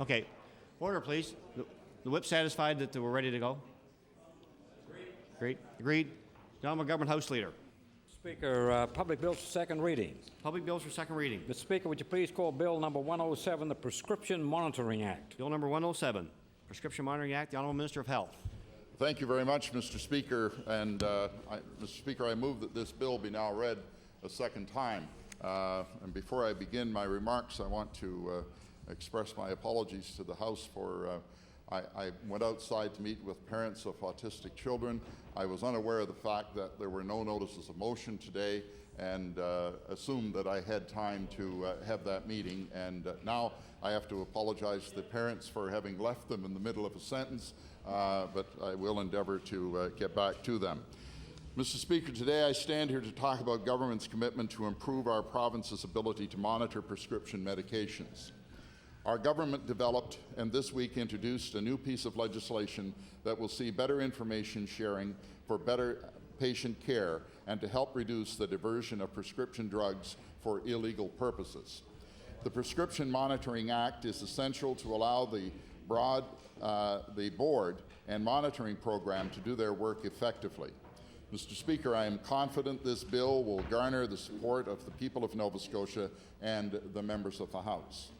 Okay. Order, please. The whip satisfied that we're ready to go? Agreed. Agreed. Gentleman, Government House Leader. Speaker, public bills for second reading. Public bills for second reading. Mr. Speaker, would you please call Bill number 107, the Prescription Monitoring Act? Bill number 107, Prescription Monitoring Act. The Honourable Minister of Health. Thank you very much, Mr. Speaker. And Mr. Speaker, I move that this bill be now read a second time. And before I begin my remarks, I want to express my apologies to the House for I went outside to meet with parents of autistic children. I was unaware of the fact that there were no notices of motion today and assumed that I had time to have that meeting. And now I have to apologize to the parents for having left them in the middle of a sentence, but I will endeavor to get back to them. Mr. Speaker, today I stand here to talk about government's commitment to improve our province's ability to monitor prescription medications. Our government developed and this week introduced a new piece of legislation that will see better information sharing for better patient care and to help reduce the diversion of prescription drugs for illegal purposes. The Prescription Monitoring Act is essential to allow the board and monitoring program to do their work effectively. Mr. Speaker, I am confident this bill will garner the support of the people of Nova Scotia and the members of the House.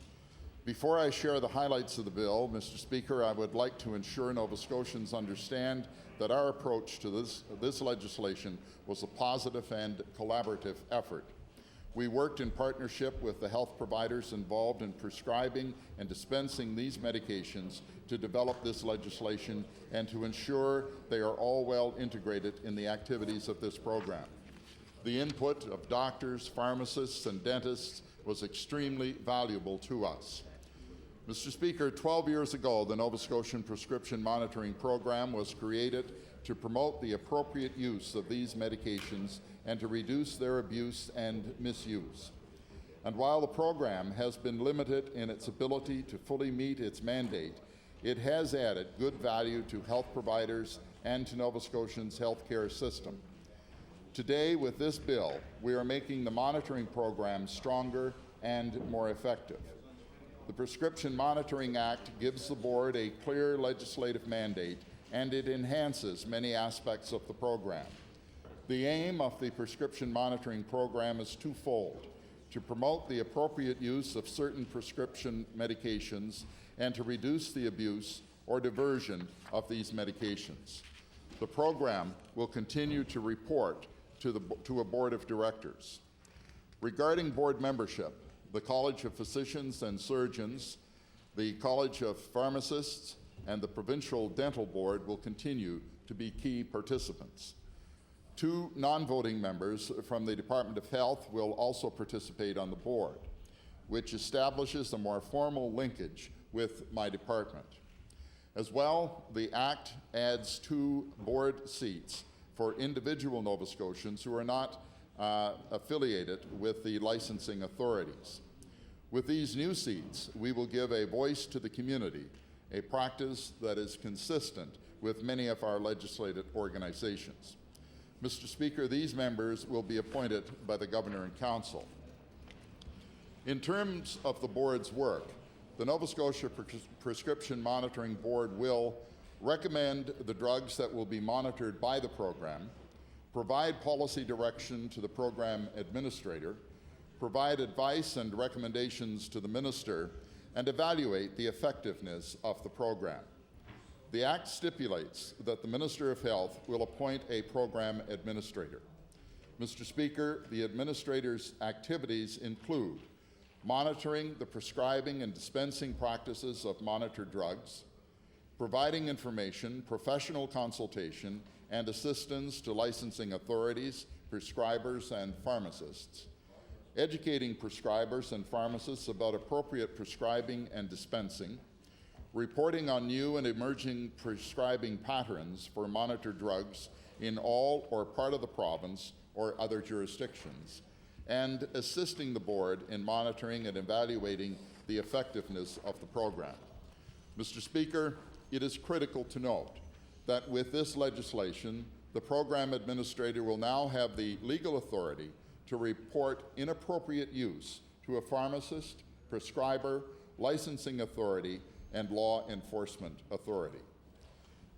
Before I share the highlights of the bill, Mr. Speaker, I would like to ensure Nova Scotians understand that our approach to this legislation was a positive and collaborative effort. We worked in partnership with the health providers involved in prescribing and dispensing these medications to develop this legislation and to ensure they are all well integrated in the activities of this program. The input of doctors, pharmacists, and dentists was extremely valuable to us. Mr. Speaker, 12 years ago, the Nova Scotian Prescription Monitoring Program was created to promote the appropriate use of these medications and to reduce their abuse and misuse. And while the program has been limited in its ability to fully meet its mandate, it has added good value to health providers and to Nova Scotians' healthcare system. Today, with this bill, we are making the monitoring program stronger and more effective. The Prescription Monitoring Act gives the board a clear legislative mandate, and it enhances many aspects of the program. The aim of the Prescription Monitoring Program is twofold: to promote the appropriate use of certain prescription medications and to reduce the abuse or diversion of these medications. The program will continue to report to a board of directors. Regarding board membership, the College of Physicians and Surgeons, the College of Pharmacists, and the Provincial Dental Board will continue to be key participants. 2 non-voting members from the Department of Health will also participate on the board, which establishes a more formal linkage with my department. As well, the Act adds 2 board seats for individual Nova Scotians who are not affiliated with the licensing authorities. With these new seats, we will give a voice to the community, a practice that is consistent with many of our legislative organizations. Mr. Speaker, these members will be appointed by the Governor and Council. In terms of the board's work, the Nova Scotia Prescription Monitoring Board will recommend the drugs that will be monitored by the program, provide policy direction to the program administrator, provide advice and recommendations to the minister, and evaluate the effectiveness of the program. The Act stipulates that the Minister of Health will appoint a program administrator. Mr. Speaker, the administrator's activities include monitoring the prescribing and dispensing practices of monitored drugs, providing information, professional consultation, and assistance to licensing authorities, prescribers, and pharmacists, educating prescribers and pharmacists about appropriate prescribing and dispensing, reporting on new and emerging prescribing patterns for monitored drugs in all or part of the province or other jurisdictions, and assisting the board in monitoring and evaluating the effectiveness of the program. Mr. Speaker, it is critical to note that with this legislation, the program administrator will now have the legal authority to report inappropriate use to a pharmacist, prescriber, licensing authority, and law enforcement authority.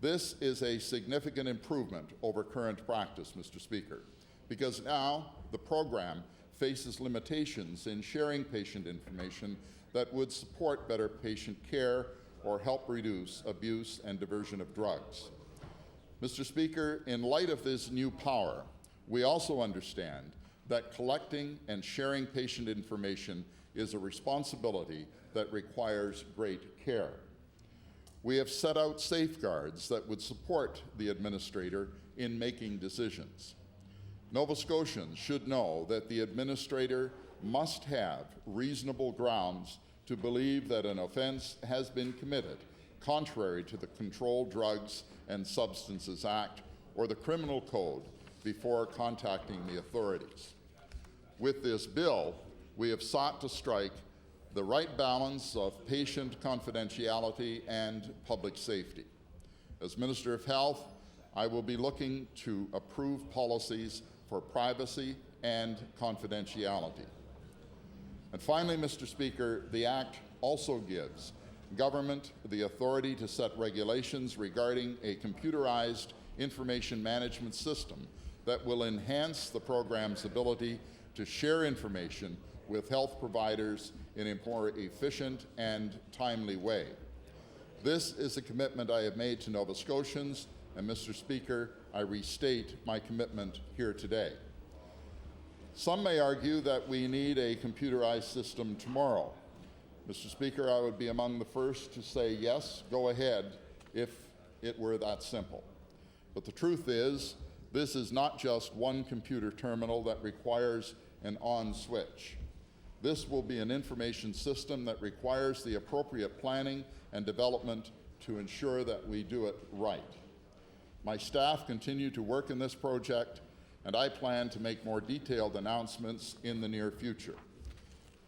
This is a significant improvement over current practice, Mr. Speaker, because now the program faces limitations in sharing patient information that would support better patient care or help reduce abuse and diversion of drugs. Mr. Speaker, in light of this new power, we also understand that collecting and sharing patient information is a responsibility that requires great care. We have set out safeguards that would support the administrator in making decisions. Nova Scotians should know that the administrator must have reasonable grounds to believe that an offense has been committed contrary to the Controlled Drugs and Substances Act or the Criminal Code before contacting the authorities. With this bill, we have sought to strike the right balance of patient confidentiality and public safety. As Minister of Health, I will be looking to approve policies for privacy and confidentiality. And finally, Mr. Speaker, the Act also gives government the authority to set regulations regarding a computerized information management system that will enhance the program's ability to share information with health providers in a more efficient and timely way. This is a commitment I have made to Nova Scotians, and Mr. Speaker, I restate my commitment here today. Some may argue that we need a computerized system tomorrow. Mr. Speaker, I would be among the first to say yes, go ahead, if it were that simple. But the truth is, this is not just one computer terminal that requires an on switch. This will be an information system that requires the appropriate planning and development to ensure that we do it right. My staff continue to work in this project, and I plan to make more detailed announcements in the near future.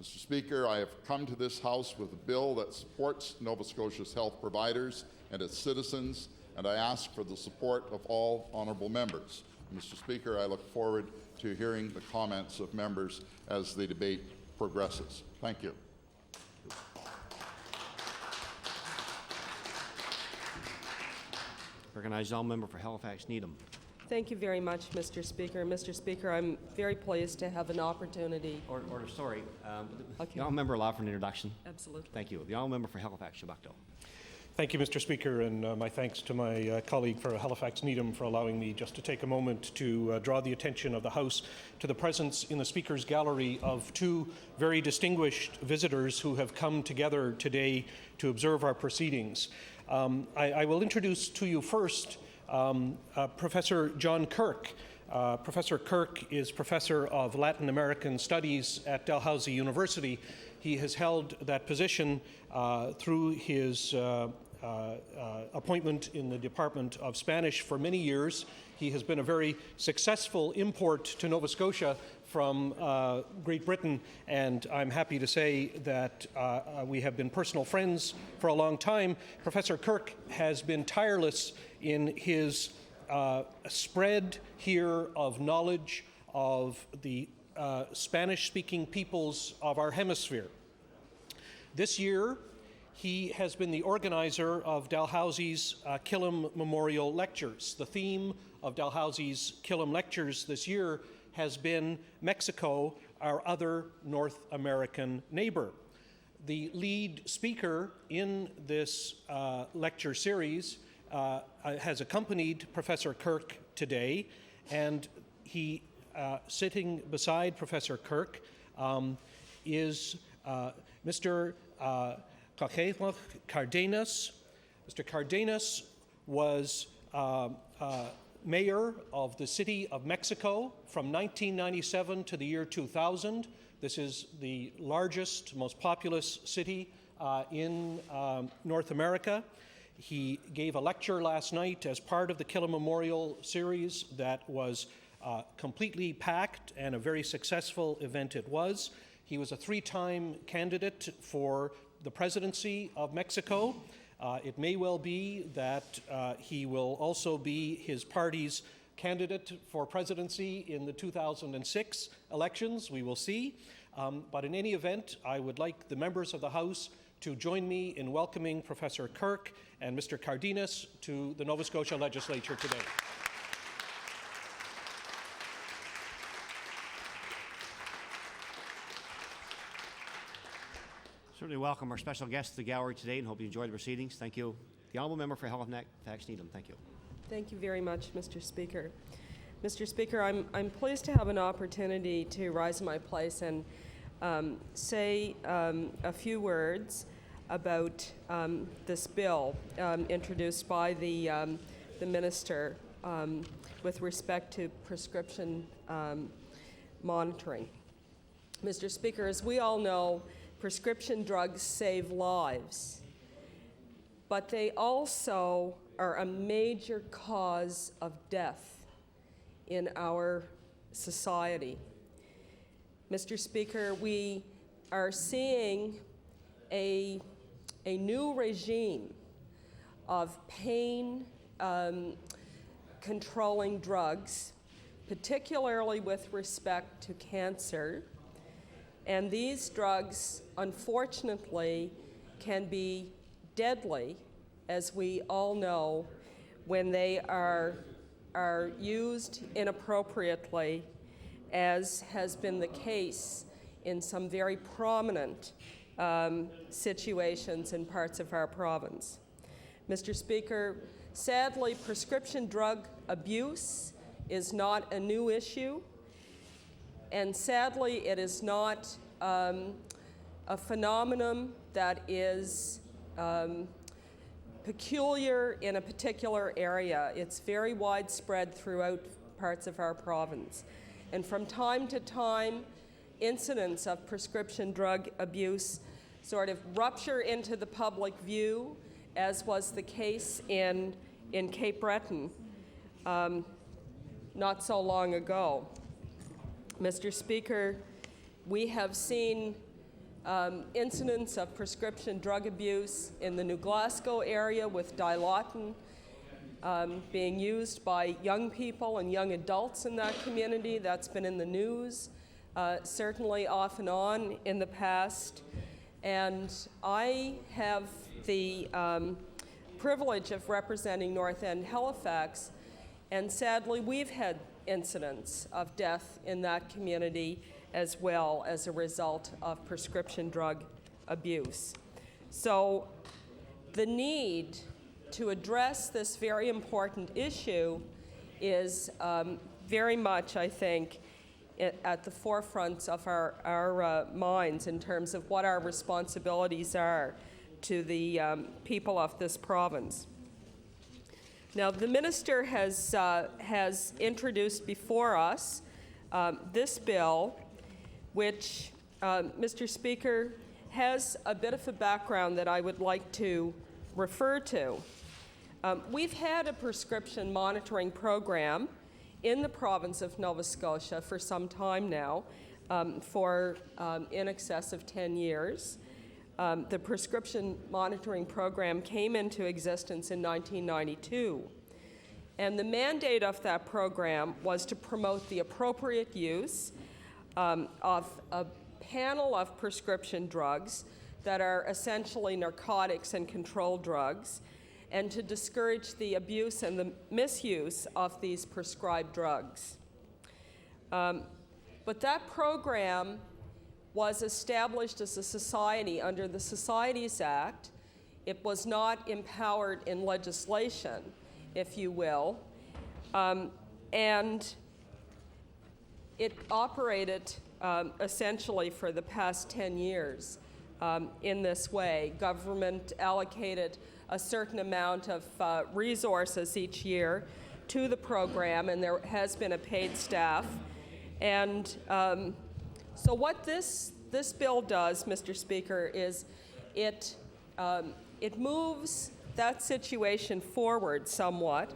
Mr. Speaker, I have come to this House with a bill that supports Nova Scotia's health providers and its citizens, and I ask for the support of all honourable members. Mr. Speaker, I look forward to hearing the comments of members as the debate progresses. Thank you. Recognize all member for Halifax Needham. Thank you very much, Mr. Speaker. Mr. Speaker, I'm very pleased to have an opportunity. Order, sorry. Okay. The honourable member allowed for an introduction. Absolutely. Thank you. The honourable member for Halifax Shabakto. Thank you, Mr. Speaker, and my thanks to my colleague for Halifax Needham for allowing me just to take a moment to draw the attention of the House to the presence in the Speaker's gallery of two very distinguished visitors who have come together today to observe our proceedings. I will introduce to you first Professor John Kirk. Professor Kirk is Professor of Latin American Studies at Dalhousie University. He has held that position through his appointment in the Department of Spanish for many years. He has been a very successful import to Nova Scotia from Great Britain, and I'm happy to say that we have been personal friends for a long time. Professor Kirk has been tireless in his spread here of knowledge of the Spanish-speaking peoples of our hemisphere. This year, he has been the organizer of Dalhousie's Killam Memorial Lectures. The theme of Dalhousie's Killam Lectures this year has been Mexico, our other North American neighbor. The lead speaker in this lecture series has accompanied Professor Kirk today, and he, sitting beside Professor Kirk, is Mr. Cardenas. Mr. Cardenas was mayor of the city of Mexico from 1997 to the year 2000. This is the largest, most populous city in North America. He gave a lecture last night as part of the Killam Memorial series that was completely packed, and a very successful event it was. He was a three-time candidate for the presidency of Mexico. It may well be that he will also be his party's candidate for presidency in the 2006 elections. We will see. But in any event, I would like the members of the House to join me in welcoming Professor Kirk and Mr. Cardenas to the Nova Scotia Legislature today. Certainly welcome our special guests to the gallery today and hope you enjoyed the proceedings. Thank you. The Honourable Member for Halifax Needham. Thank you. Thank you very much, Mr. Speaker. Mr. Speaker, I'm pleased to have an opportunity to rise in my place and say a few words about this bill introduced by the Minister with respect to prescription monitoring. Mr. Speaker, as we all know, prescription drugs save lives, but they also are a major cause of death in our society. Mr. Speaker, we are seeing a new regime of pain controlling drugs, particularly with respect to cancer. And these drugs, unfortunately, can be deadly, as we all know, when they are used inappropriately, as has been the case in some very prominent situations in parts of our province. Mr. Speaker, sadly, prescription drug abuse is not a new issue, and sadly, it is not a phenomenon that is peculiar in a particular area. It's very widespread throughout parts of our province. And from time to time, incidents of prescription drug abuse sort of rupture into the public view, as was the case in Cape Breton not so long ago. Mr. Speaker, we have seen incidents of prescription drug abuse in the New Glasgow area with Dilaudid being used by young people and young adults in that community. That's been in the news, certainly off and on in the past. And I have the privilege of representing North End Halifax, and sadly we've had incidents of death in that community as well as a result of prescription drug abuse. So the need to address this very important issue is very much, I think, at the forefront of our minds in terms of what our responsibilities are to the people of this province. Now, the Minister has introduced before us this bill, which, Mr. Speaker, has a bit of a background that I would like to refer to. We've had a prescription monitoring program in the province of Nova Scotia for some time now, for in excess of 10 years. The prescription monitoring program came into existence in 1992. And the mandate of that program was to promote the appropriate use of a panel of prescription drugs that are essentially narcotics and controlled drugs, and to discourage the abuse and the misuse of these prescribed drugs. But that program was established as a society under the Societies Act. It was not empowered in legislation, if you will, and it operated essentially for the past 10 years in this way. Government allocated a certain amount of resources each year to the program, and there has been a paid staff. And so what this bill does, Mr. Speaker, is it moves that situation forward somewhat.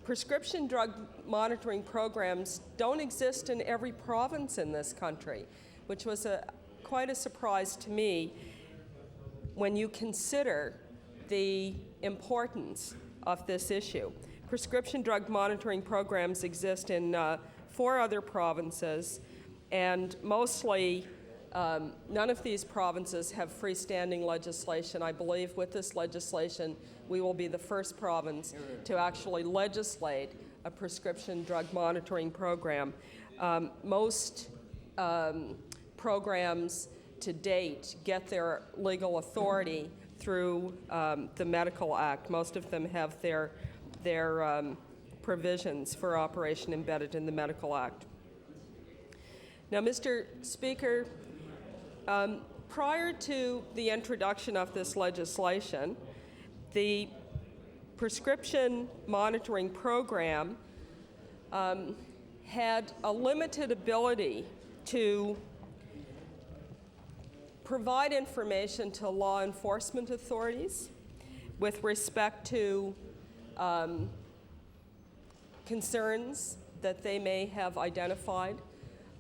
Prescription drug monitoring programs don't exist in every province in this country, which was quite a surprise to me when you consider the importance of this issue. Prescription drug monitoring programs exist in 4 other provinces, and mostly None of these provinces have freestanding legislation. I believe with this legislation, we will be the first province to actually legislate a prescription drug monitoring program. Most programs to date get their legal authority through the Medical Act. Most of them have their provisions for operation embedded in the Medical Act. Now, Mr. Speaker, prior to the introduction of this legislation, the prescription monitoring program had a limited ability to provide information to law enforcement authorities with respect to concerns that they may have identified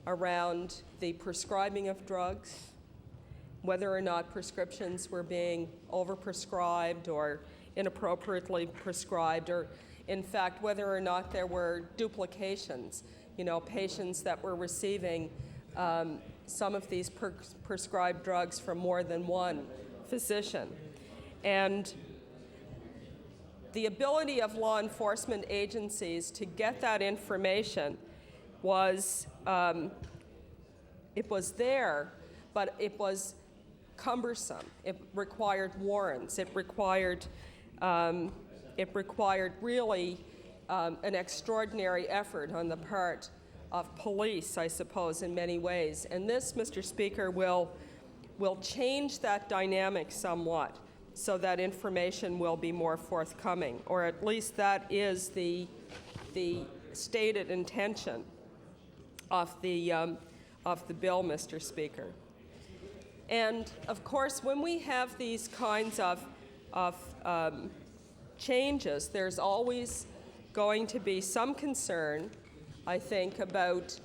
around the prescribing of drugs, whether or not prescriptions were being overprescribed or inappropriately prescribed, or in fact whether or not there were duplications, patients that were receiving some of these prescribed drugs from more than one physician. And the ability of law enforcement agencies to get that information was, it was there, but it was cumbersome. It required warrants. It required really an extraordinary effort on the part of police, I suppose, in many ways. And this, Mr. Speaker, will change that dynamic somewhat so that information will be more forthcoming, or at least that is the stated intention of the bill, Mr. Speaker. And of course, when we have these kinds of changes, there's always going to be some concern, I think, about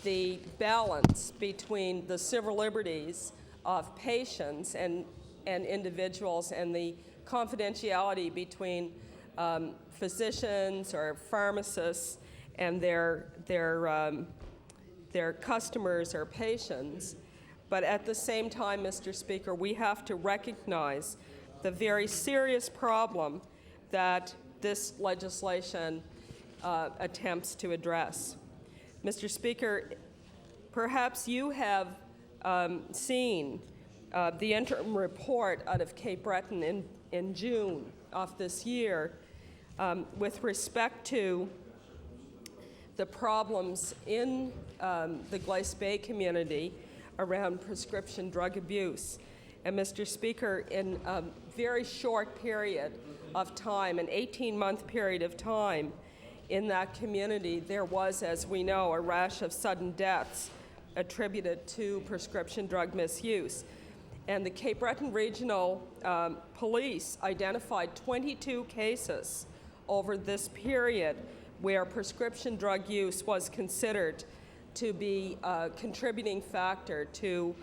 the balance between the civil liberties of patients and individuals and the confidentiality between physicians or pharmacists and their customers or patients. But at the same time, Mr. Speaker, we have to recognize the very serious problem that this legislation attempts to address. Mr. Speaker, perhaps you have seen the interim report out of Cape Breton in June of this year with respect to the problems in the Glace Bay community around prescription drug abuse. And Mr. Speaker, in a very short period of time, an 18-month period of time, in that community, there was, as we know, a rash of sudden deaths attributed to prescription drug misuse. And the Cape Breton Regional Police identified 22 cases over this period where prescription drug use was considered to be a contributing factor to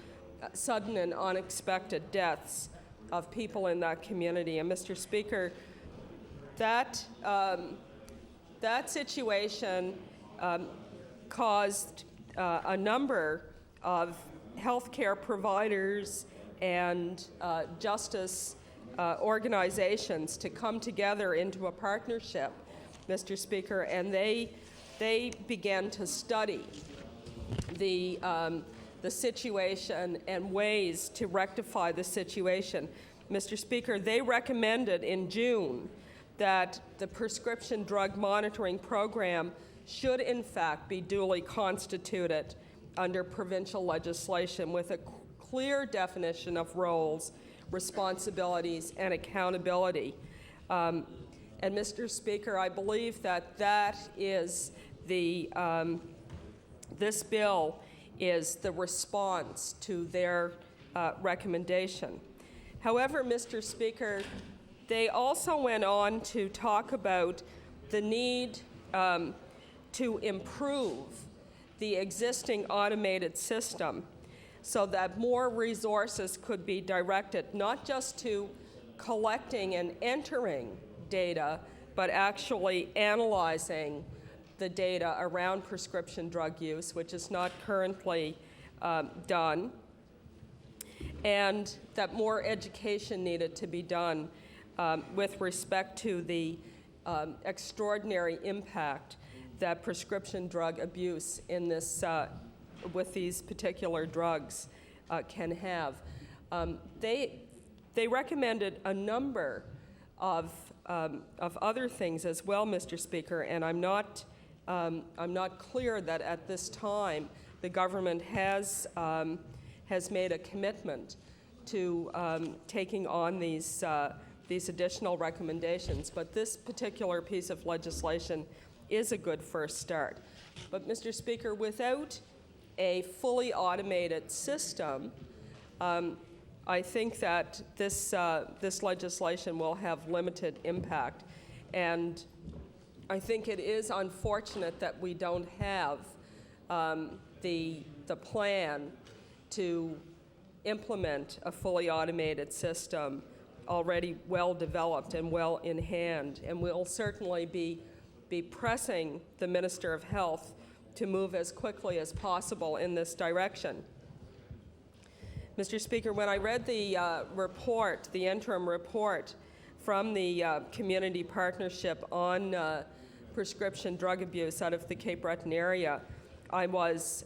sudden and unexpected deaths of people in that community. And Mr. Speaker, that situation caused a number of healthcare providers and justice organizations to come together into a partnership, Mr. Speaker, and they began to study the situation and ways to rectify the situation. Mr. Speaker, they recommended in June that the prescription drug monitoring program should in fact be duly constituted under provincial legislation with a clear definition of roles, responsibilities, and accountability. And Mr. Speaker, I believe that that is this bill is the response to their recommendation. However, Mr. Speaker, they also went on to talk about the need to improve the existing automated system so that more resources could be directed not just to collecting and entering data, but actually analyzing the data around prescription drug use, which is not currently done. and that more education needed to be done with respect to the extraordinary impact that prescription drug abuse in this, with these particular drugs can have. They recommended a number of other things as well, Mr. Speaker, and I'm not clear that at this time the government has made a commitment to taking on these additional recommendations. But this particular piece of legislation is a good first start. But, Mr. Speaker, without a fully automated system, I think that this legislation will have limited impact. And I think it is unfortunate that we don't have the plan to implement a fully automated system already well developed and well in hand. And we'll certainly be pressing the Minister of Health to move as quickly as possible in this direction. Mr. Speaker, when I read the report, the interim report from the Community Partnership on prescription drug abuse out of the Cape Breton area, I was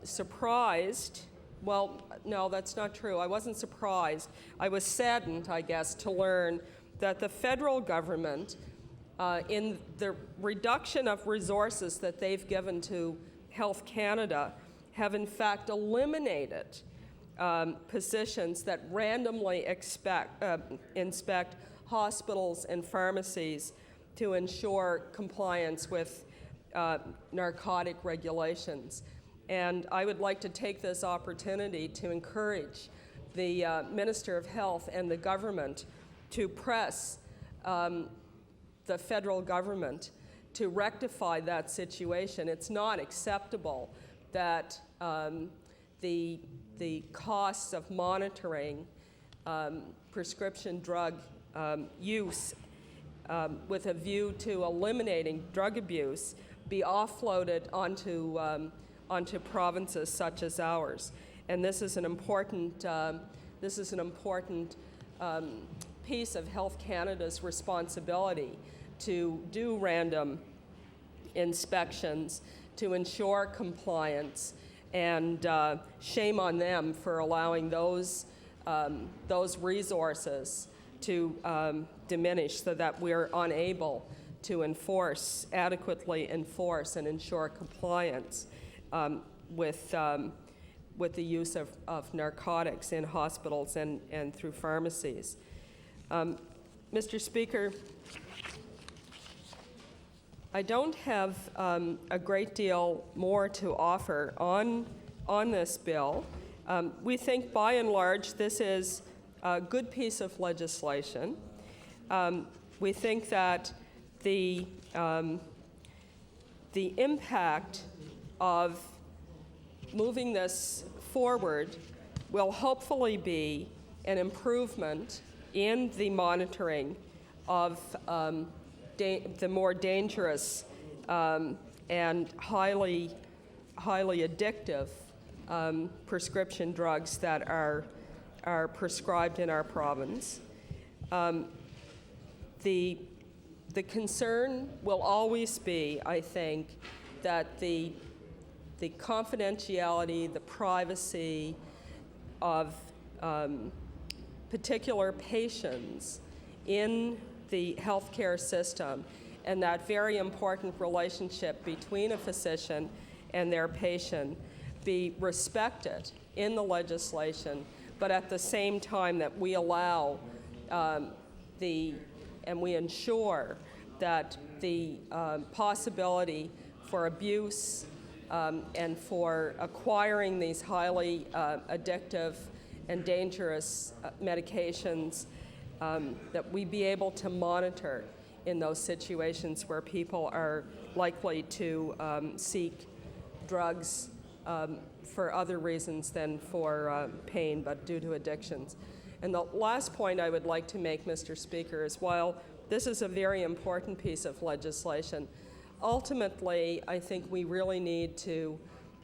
surprised. Well, no, that's not true. I wasn't surprised. I was saddened, I guess, to learn that the federal government, in the reduction of resources that they've given to Health Canada, have in fact eliminated positions that randomly inspect hospitals and pharmacies to ensure compliance with narcotic regulations. And I would like to take this opportunity to encourage the Minister of Health and the government to press the federal government to rectify that situation. It's not acceptable that the costs of monitoring prescription drug use with a view to eliminating drug abuse be offloaded onto provinces such as ours. And this is an important piece of Health Canada's responsibility to do random inspections to ensure compliance, and shame on them for allowing those resources to diminish so that we're unable to adequately enforce and ensure compliance with the use of narcotics in hospitals and through pharmacies. Mr. Speaker, I don't have a great deal more to offer on this bill. We think by and large this is a good piece of legislation. We think that the impact of moving this forward will hopefully be an improvement in the monitoring of the more dangerous and highly addictive prescription drugs that are prescribed in our province. The concern will always be, I think, that the confidentiality, the privacy of particular patients in the healthcare system, and that very important relationship between a physician and their patient be respected in the legislation, but at the same time that we allow and we ensure that the possibility for abuse and for acquiring these highly addictive and dangerous medications, that we be able to monitor in those situations where people are likely to seek drugs for other reasons than for pain, but due to addictions. And the last point I would like to make, Mr. Speaker, is while this is a very important piece of legislation, ultimately I think we really need to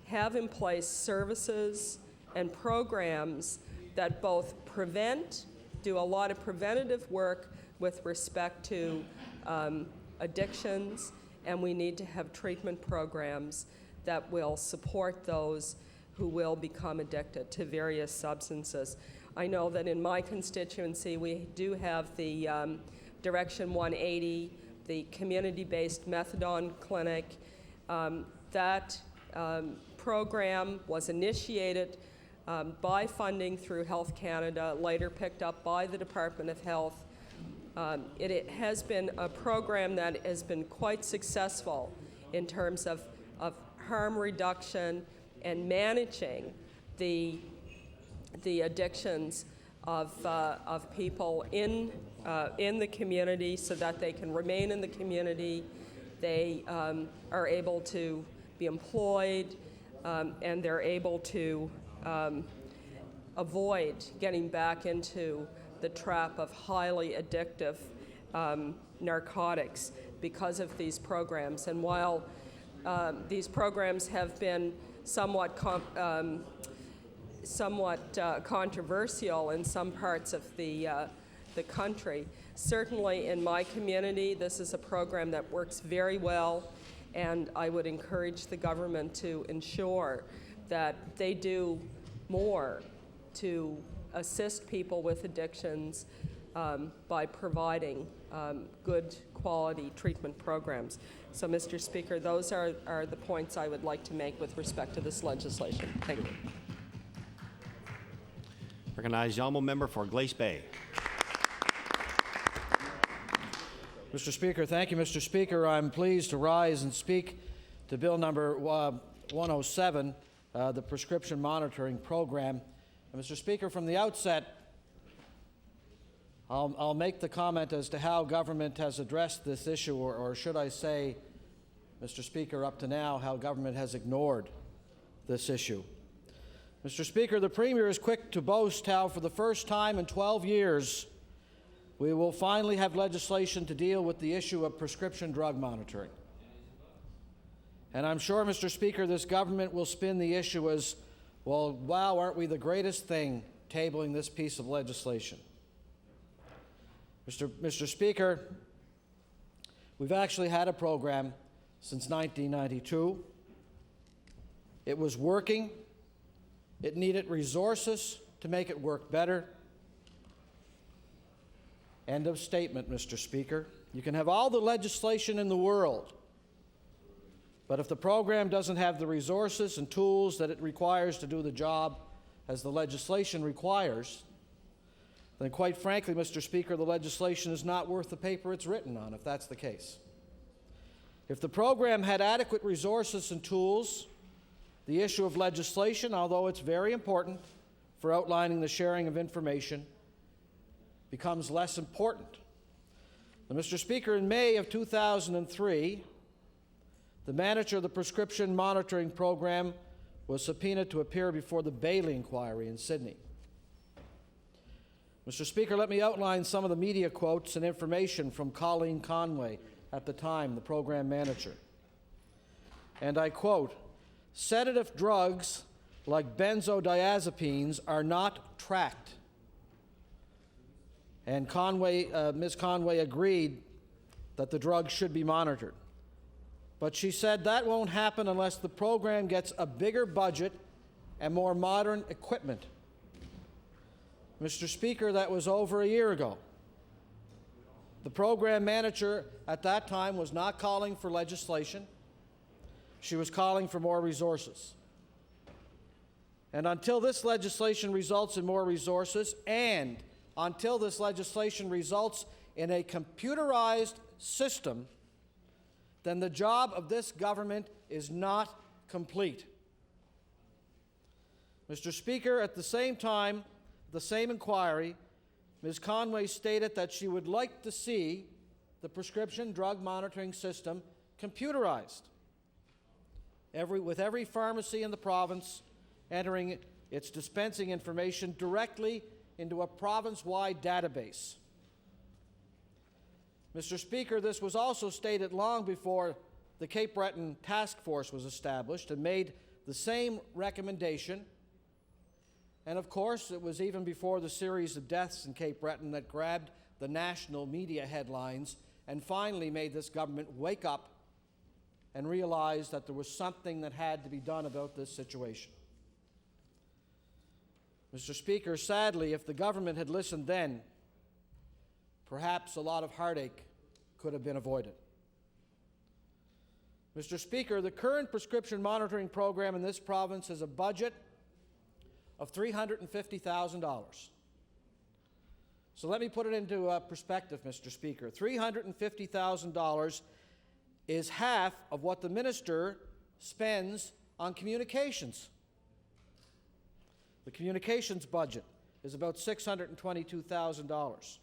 have in place services and programs that both do a lot of preventative work with respect to addictions, and we need to have treatment programs that will support those who will become addicted to various substances. I know that in my constituency we do have the Direction 180, the community-based methadone clinic. That program was initiated by funding through Health Canada, later picked up by the Department of Health. It has been a program that has been quite successful in terms of harm reduction and managing the addictions of people in the community so that they can remain in the community. They are able to be employed, and they're able to avoid getting back into the trap of highly addictive narcotics because of these programs. And while these programs have been somewhat controversial in some parts of the country, certainly in my community, this is a program that works very well, and I would encourage the government to ensure that they do more to assist people with addictions by providing good quality treatment programs. So, Mr. Speaker, those are the points I would like to make with respect to this legislation. Thank you. Recognize the honourable member for Glace Bay. Mr. Speaker, thank you, Mr. Speaker. I'm pleased to rise and speak to Bill number 107, the Prescription Monitoring Program. And Mr. Speaker, from the outset, I'll make the comment as to how government has addressed this issue, or should I say, Mr. Speaker, up to now, how government has ignored this issue. Mr. Speaker, the Premier is quick to boast how, for the first time in 12 years, we will finally have legislation to deal with the issue of prescription drug monitoring. And I'm sure, Mr. Speaker, this government will spin the issue as, well, wow, aren't we the greatest thing tabling this piece of legislation? Mr. Speaker, we've actually had a program since 1992. It was working. It needed resources to make it work better. End of statement, Mr. Speaker. You can have all the legislation in the world, but if the program doesn't have the resources and tools that it requires to do the job as the legislation requires, then quite frankly, Mr. Speaker, the legislation is not worth the paper it's written on, if that's the case. If the program had adequate resources and tools, the issue of legislation, although it's very important for outlining the sharing of information, becomes less important. Now, Mr. Speaker, in May of 2003, the manager of the Prescription Monitoring Program was subpoenaed to appear before the Bailey Inquiry in Sydney. Mr. Speaker, let me outline some of the media quotes and information from Colleen Conway, at the time the program manager. And I quote, "Sedative drugs like benzodiazepines are not tracked." And Ms. Conway agreed that the drugs should be monitored. But she said that won't happen unless the program gets a bigger budget and more modern equipment. Mr. Speaker, that was over a year ago. The program manager at that time was not calling for legislation. She was calling for more resources. And until this legislation results in more resources, and until this legislation results in a computerized system, then the job of this government is not complete. Mr. Speaker, at the same time, the same inquiry, Ms. Conway stated that she would like to see the prescription drug monitoring system computerized, with every pharmacy in the province entering its dispensing information directly into a province-wide database. Mr. Speaker, this was also stated long before the Cape Breton Task Force was established and made the same recommendation And of course, it was even before the series of deaths in Cape Breton that grabbed the national media headlines and finally made this government wake up and realize that there was something that had to be done about this situation. Mr. Speaker, sadly, if the government had listened then, perhaps a lot of heartache could have been avoided. Mr. Speaker, the current prescription monitoring program in this province has a budget of $350,000. So let me put it into perspective, Mr. Speaker. $350,000 is half of what the minister spends on communications. The communications budget is about $622,000.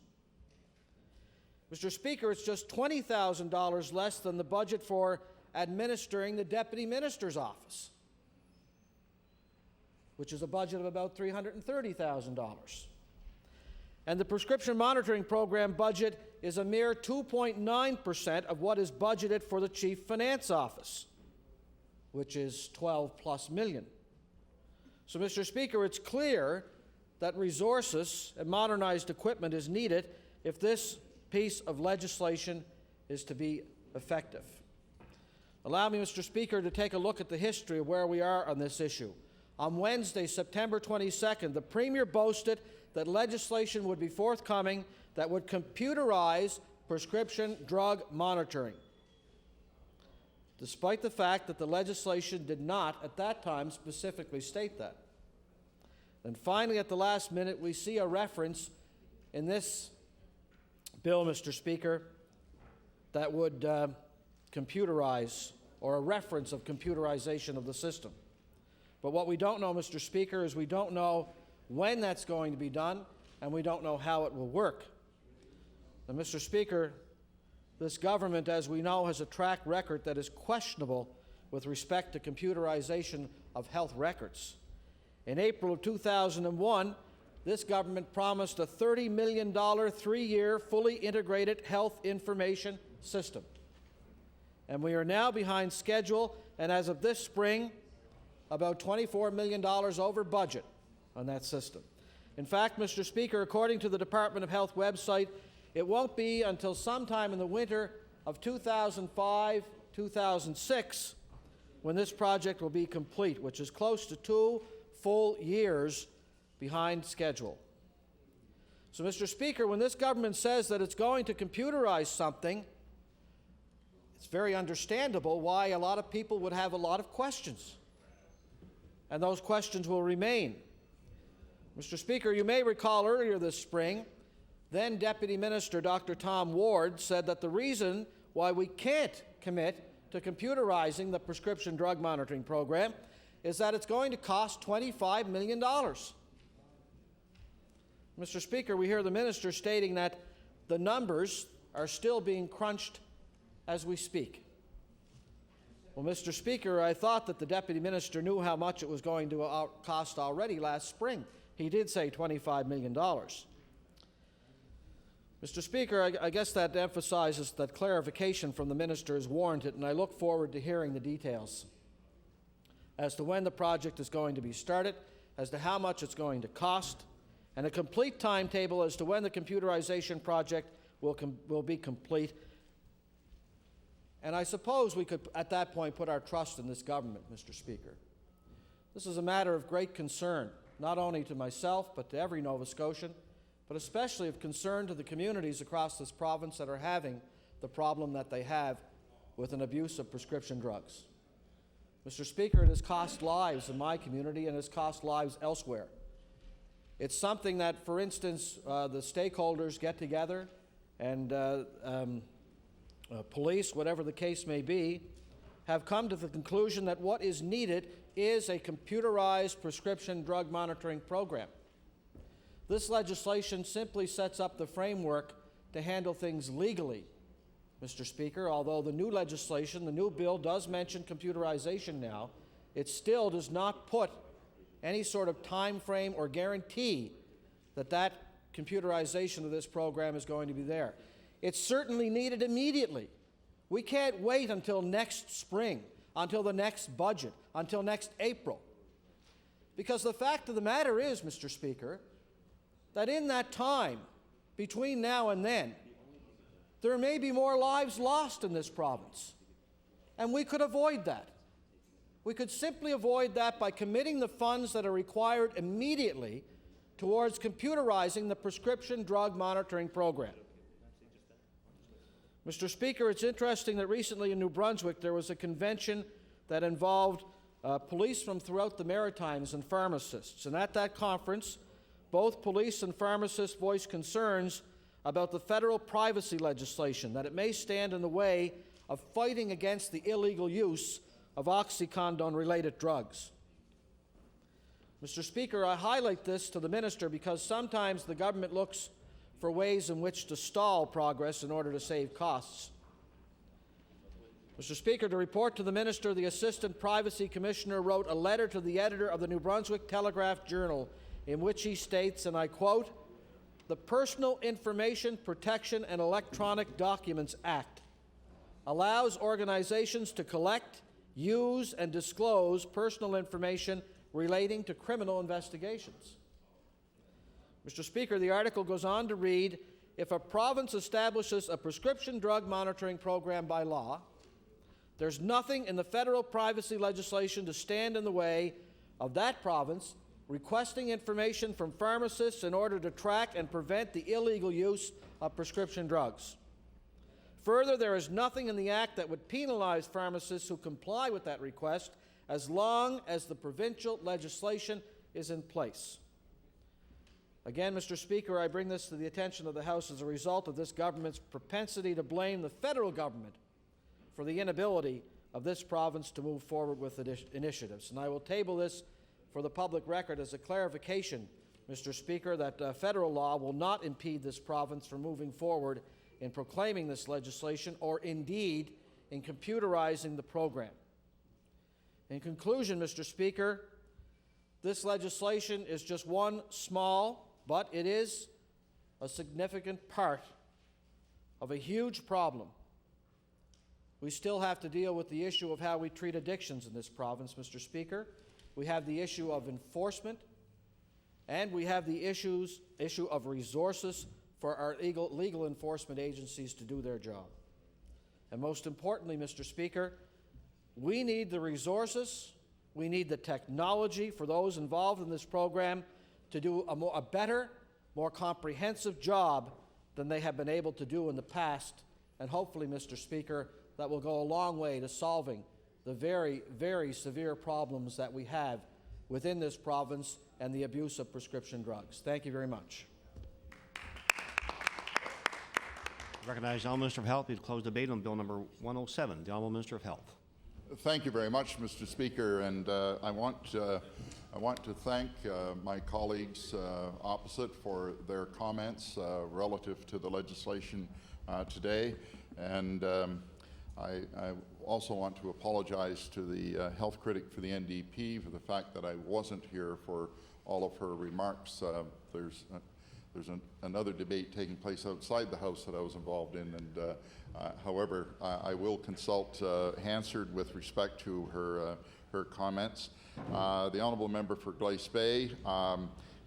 Mr. Speaker, it's just $20,000 less than the budget for administering the Deputy Minister's office, which is a budget of about $330,000. And the prescription monitoring program budget is a mere 2.9% of what is budgeted for the Chief Finance Office, which is $12+ million. So, Mr. Speaker, it's clear that resources and modernized equipment is needed if this piece of legislation is to be effective. Allow me, Mr. Speaker, to take a look at the history of where we are on this issue. On Wednesday, September 22nd, the Premier boasted that legislation would be forthcoming that would computerize prescription drug monitoring, despite the fact that the legislation did not, at that time, specifically state that. And finally, at the last minute, we see a reference in this bill, Mr. Speaker, that would computerize, or a reference of computerization of the system. But what we don't know, Mr. Speaker, is we don't know when that's going to be done, and we don't know how it will work. And Mr. Speaker, this government, as we know, has a track record that is questionable with respect to computerization of health records. In April of 2001, this government promised a $30 million, 3-year, fully integrated health information system. And we are now behind schedule, and as of this spring, about $24 million over budget on that system. In fact, Mr. Speaker, according to the Department of Health website, it won't be until sometime in the winter of 2005-2006 when this project will be complete, which is close to 2 full years behind schedule. So, Mr. Speaker, when this government says that it's going to computerize something, it's very understandable why a lot of people would have a lot of questions. And those questions will remain. Mr. Speaker, you may recall earlier this spring, then Deputy Minister Dr. Tom Ward said that the reason why we can't commit to computerizing the prescription drug monitoring program is that it's going to cost $25 million. Mr. Speaker, we hear the minister stating that the numbers are still being crunched as we speak. Well, Mr. Speaker, I thought that the Deputy Minister knew how much it was going to cost already last spring. He did say $25 million. Mr. Speaker, I guess that emphasizes that clarification from the minister is warranted, and I look forward to hearing the details as to when the project is going to be started, as to how much it's going to cost, and a complete timetable as to when the computerization project will be complete. And I suppose we could, at that point, put our trust in this government, Mr. Speaker. This is a matter of great concern, not only to myself, but to every Nova Scotian, but especially of concern to the communities across this province that are having the problem that they have with an abuse of prescription drugs. Mr. Speaker, it has cost lives in my community and has cost lives elsewhere. It's something that, for instance, the stakeholders get together and police, whatever the case may be, have come to the conclusion that what is needed is a computerized prescription drug monitoring program. This legislation simply sets up the framework to handle things legally, Mr. Speaker. Although the new legislation, the new bill, does mention computerization now, it still does not put any sort of time frame or guarantee that that computerization of this program is going to be there. It's certainly needed immediately. We can't wait until next spring, until the next budget, until next April. Because the fact of the matter is, Mr. Speaker, that in that time, between now and then, there may be more lives lost in this province. And we could avoid that. We could simply avoid that by committing the funds that are required immediately towards computerizing the prescription drug monitoring program. Mr. Speaker, it's interesting that recently in New Brunswick there was a convention that involved police from throughout the Maritimes and pharmacists. And at that conference, both police and pharmacists voiced concerns about the federal privacy legislation, that it may stand in the way of fighting against the illegal use of oxycodone-related drugs. Mr. Speaker, I highlight this to the Minister because sometimes the government looks for ways in which to stall progress in order to save costs. Mr. Speaker, to report to the Minister, the Assistant Privacy Commissioner wrote a letter to the editor of the New Brunswick Telegraph-Journal in which he states, and I quote, "The Personal Information Protection and Electronic Documents Act allows organizations to collect, use, and disclose personal information relating to criminal investigations." Mr. Speaker, the article goes on to read, if a province establishes a prescription drug monitoring program by law, there's nothing in the federal privacy legislation to stand in the way of that province requesting information from pharmacists in order to track and prevent the illegal use of prescription drugs. Further, there is nothing in the Act that would penalize pharmacists who comply with that request as long as the provincial legislation is in place. Again, Mr. Speaker, I bring this to the attention of the House as a result of this government's propensity to blame the federal government for the inability of this province to move forward with initiatives. And I will table this for the public record as a clarification, Mr. Speaker, that federal law will not impede this province from moving forward in proclaiming this legislation or indeed in computerizing the program. In conclusion, Mr. Speaker, this legislation is just one small, but it is a significant part of a huge problem. We still have to deal with the issue of how we treat addictions in this province, Mr. Speaker. We have the issue of enforcement, and we have the issue of resources for our legal enforcement agencies to do their job. And most importantly, Mr. Speaker, we need the resources, we need the technology for those involved in this program to do a better, more comprehensive job than they have been able to do in the past. And hopefully, Mr. Speaker, that will go a long way to solving the very, very severe problems that we have within this province and the abuse of prescription drugs. Thank you very much. Recognize the Honourable Minister of Health to close debate on Bill number 107. The Honourable Minister of Health. Thank you very much, Mr. Speaker, and I want to thank my colleagues opposite for their comments relative to the legislation today, and I also want to apologize to the health critic for the NDP for the fact that I wasn't here for all of her remarks. There's another debate taking place outside the House that I was involved in, and however, I will consult Hansard with respect to her comments. The Honourable Member for Glace Bay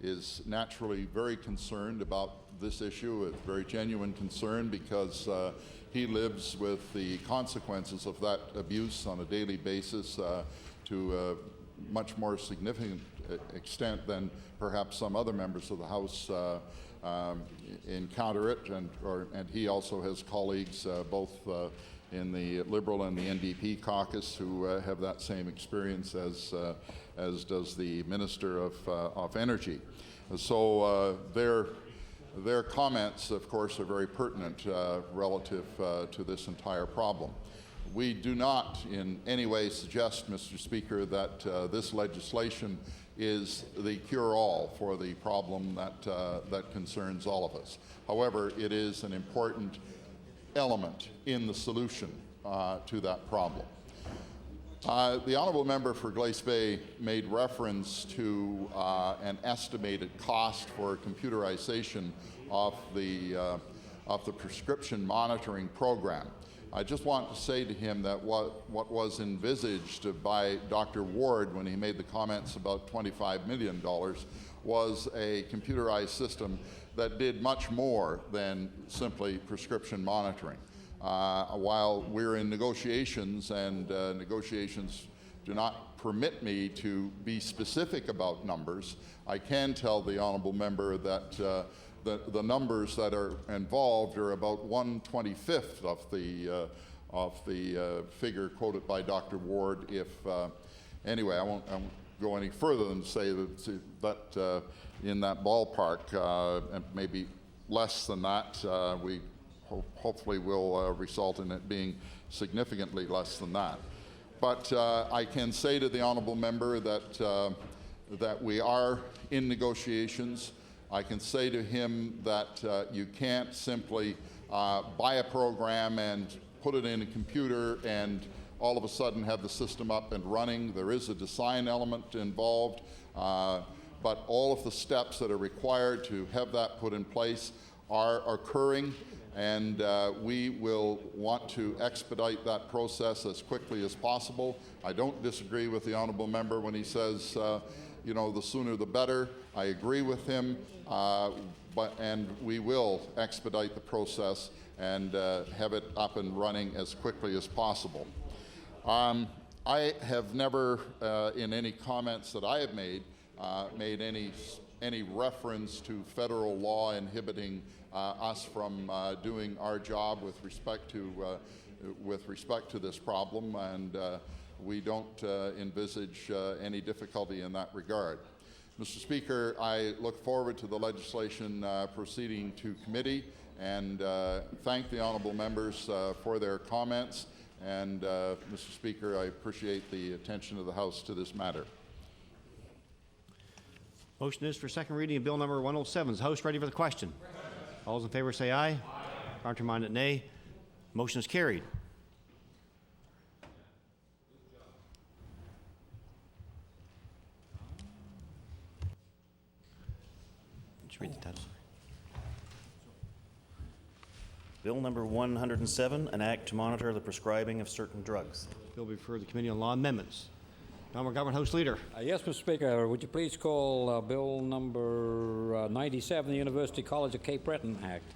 is naturally very concerned about this issue, a very genuine concern, because he lives with the consequences of that abuse on a daily basis to a much more significant extent than perhaps some other members of the House encounter it, and he also has colleagues both in the Liberal and the NDP caucus who have that same experience as does the Minister of Energy. So their comments, of course, are very pertinent relative to this entire problem. We do not in any way suggest, Mr. Speaker, that this legislation is the cure-all for the problem that concerns all of us. However, it is an important element in the solution to that problem. The Honourable Member for Glace Bay made reference to an estimated cost for computerization of the prescription monitoring program. I just want to say to him that what was envisaged by Dr. Ward when he made the comments about $25 million was a computerized system that did much more than simply prescription monitoring. While we're in negotiations, and negotiations do not permit me to be specific about numbers, I can tell the honourable member that the numbers that are involved are about 1/25 of the figure quoted by Dr. Ward. Anyway, I won't go any further than say that in that ballpark, and maybe less than that, we hopefully will result in it being significantly less than that. But I can say to the honourable member that we are in negotiations. I can say to him that you can't simply buy a program and put it in a computer and all of a sudden have the system up and running. There is a design element involved, but all of the steps that are required to have that put in place are occurring, and we will want to expedite that process as quickly as possible. I don't disagree with the honourable member when he says, you know, the sooner the better. I agree with him, and we will expedite the process and have it up and running as quickly as possible. I have never, in any comments that I have made any reference to federal law inhibiting us from doing our job with respect to this problem, and we don't envisage any difficulty in that regard. Mr. Speaker, I look forward to the legislation proceeding to committee, and thank the honourable members for their comments. And Mr. Speaker, I appreciate the attention of the House to this matter. Motion is for second reading of Bill number 107. Is the House ready for the question? All those in favor say aye. Counterminded, nay. Motion is carried. Just read the title. Bill number 107, an act to monitor the prescribing of certain drugs. Bill will be referred to the Committee on Law Amendments. Honourable Government House Leader. Yes, Mr. Speaker, would you please call Bill number 97, the University College of Cape Breton Act?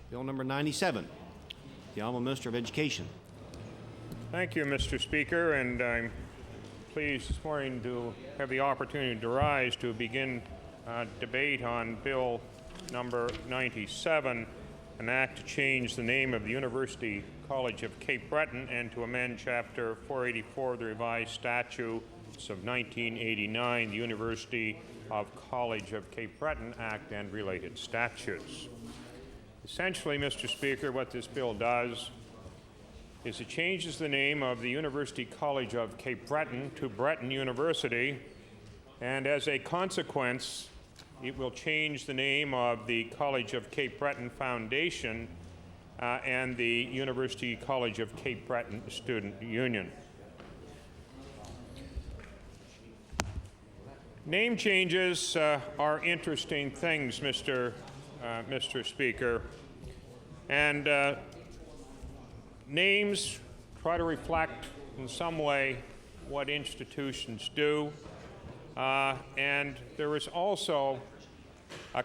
Bill number 97. The Honourable Minister of Education. Thank you, Mr. Speaker, and I'm pleased this morning to have the opportunity to rise to begin debate on Bill number 97, an act to change the name of the University College of Cape Breton and to amend Chapter 484 of the revised statutes of 1989, the University of College of Cape Breton Act and related statutes. Essentially, Mr. Speaker, what this bill does is it changes the name of the University College of Cape Breton to Breton University, and as a consequence, it will change the name of the College of Cape Breton Foundation and the University College of Cape Breton Student Union. Name changes are interesting things, Mr. Speaker, and names try to reflect in some way what institutions do, and there is also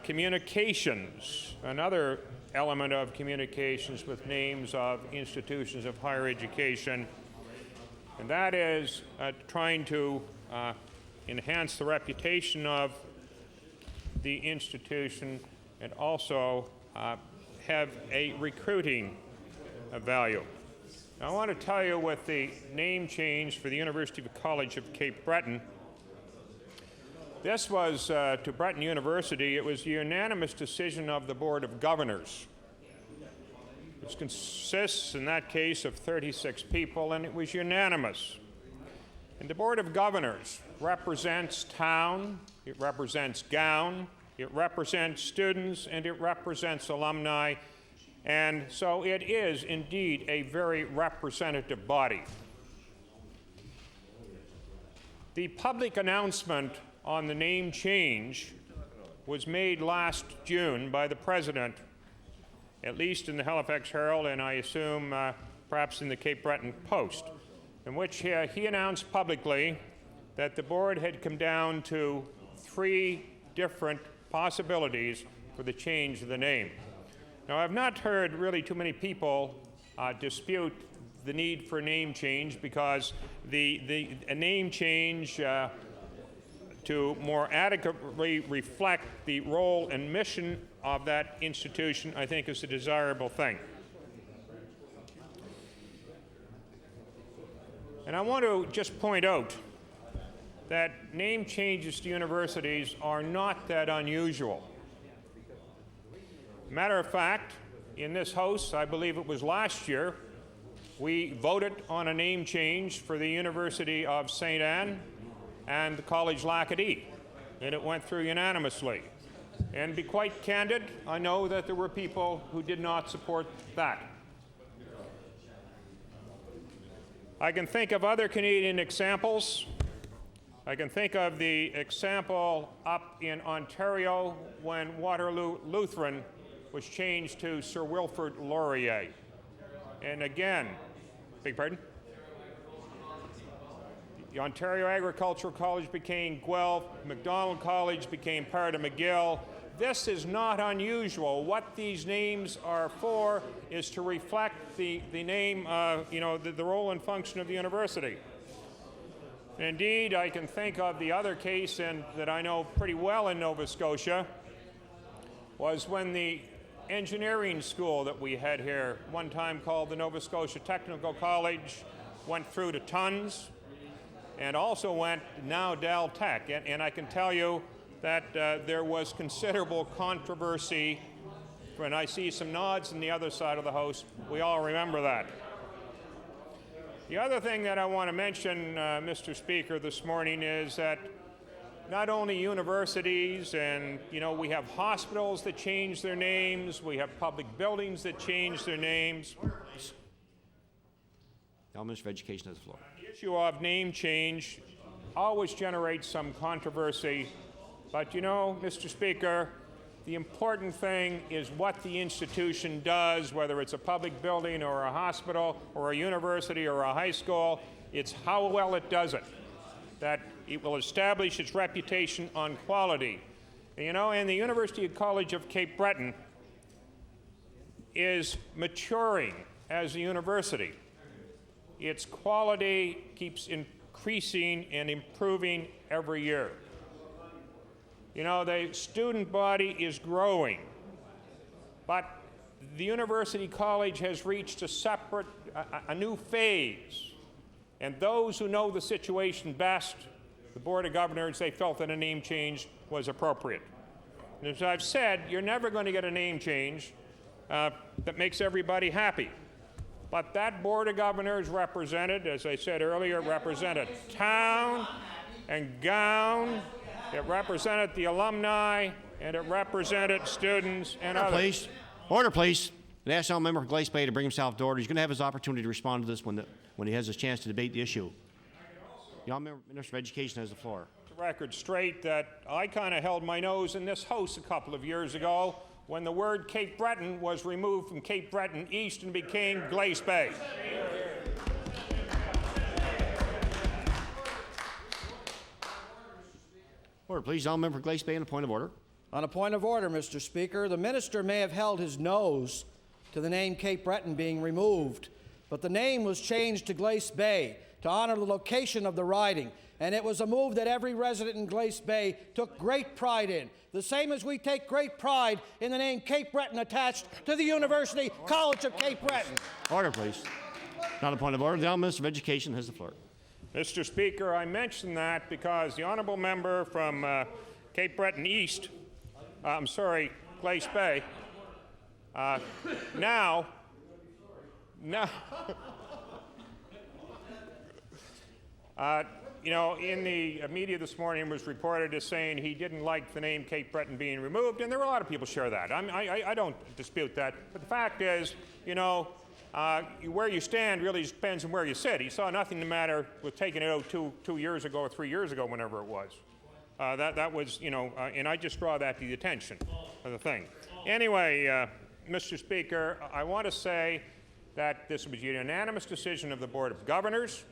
communications, another element of communications with names of institutions of higher education, and that is trying to enhance the reputation of the institution and also have a recruiting value. Now, I want to tell you, with the name change for the University College of Cape Breton, this was to Breton University. It was a unanimous decision of the Board of Governors, which consists in that case of 36 people, and it was unanimous. And the Board of Governors represents town, it represents gown, it represents students, and it represents alumni, and so it is indeed a very representative body. The public announcement on the name change was made last June by the President, at least in the Halifax Herald, and I assume perhaps in the Cape Breton Post, in which he announced publicly that the board had come down to 3 different possibilities for the change of the name. Now, I've not heard really too many people dispute the need for a name change, because a name change to more adequately reflect the role and mission of that institution, I think, is a desirable thing. And I want to just point out that name changes to universities are not that unusual. Matter of fact, in this House, I believe it was last year, we voted on a name change for the University of St. Anne and the College Lac-Adie, and it went through unanimously. And to be quite candid, I know that there were people who did not support that. I can think of other Canadian examples. I can think of the example up in Ontario when Waterloo Lutheran was changed to Sir Wilfrid Laurier. And again, beg pardon? The Ontario Agricultural College became Guelph, Macdonald College became part of McGill. This is not unusual. What these names are for is to reflect the name, the role and function of the university. Indeed, I can think of the other case that I know pretty well in Nova Scotia, was when the engineering school that we had here, one time called the Nova Scotia Technical College, went through to tons, and also went now Dal Tech. And I can tell you that there was considerable controversy. When I see some nods on the other side of the House, we all remember that. The other thing that I want to mention, Mr. Speaker, this morning is that not only universities and, we have hospitals that change their names, we have public buildings that change their names. Now, Minister of Education has the floor. The issue of name change always generates some controversy, but Mr. Speaker, the important thing is what the institution does, whether it's a public building or a hospital or a university or a high school. It's how well it does it, that it will establish its reputation on quality. And the University College of Cape Breton is maturing as a university. Its quality keeps increasing and improving every year. The student body is growing, but the University College has reached a new phase. And those who know the situation best, the Board of Governors, they felt that a name change was appropriate. And as I've said, you're never going to get a name change that makes everybody happy. But that Board of Governors represented, as I said earlier, represented town and gown. It represented the alumni, and it represented students and others. Please. Order, please. And ask our member for Glace Bay to bring himself to order. He's going to have his opportunity to respond to this when he has his chance to debate the issue. The Honourable Minister of Education has the floor. The record straight that I kind of held my nose in this House a couple of years ago when the word Cape Breton was removed from Cape Breton East and became Glace Bay. Order, please. Honourable member for Glace Bay on a point of order. On a point of order, Mr. Speaker, the minister may have held his nose to the name Cape Breton being removed, but the name was changed to Glace Bay to honor the location of the riding, and it was a move that every resident in Glace Bay took great pride in, the same as we take great pride in the name Cape Breton attached to the University College of Cape Breton. Order, please. Not a point of order. The Honourable Minister of Education has the floor. Mr. Speaker, I mention that because the honourable member from Cape Breton East, Glace Bay, now, in the media this morning was reported as saying he didn't like the name Cape Breton being removed, and there were a lot of people share that. I don't dispute that, but the fact is, where you stand really depends on where you sit. He saw nothing the matter with taking it out 2 years ago or 3 years ago, whenever it was. That was, and I just draw that to the attention of the thing. Anyway, Mr. Speaker, I want to say that this was a unanimous decision of the Board of Governors.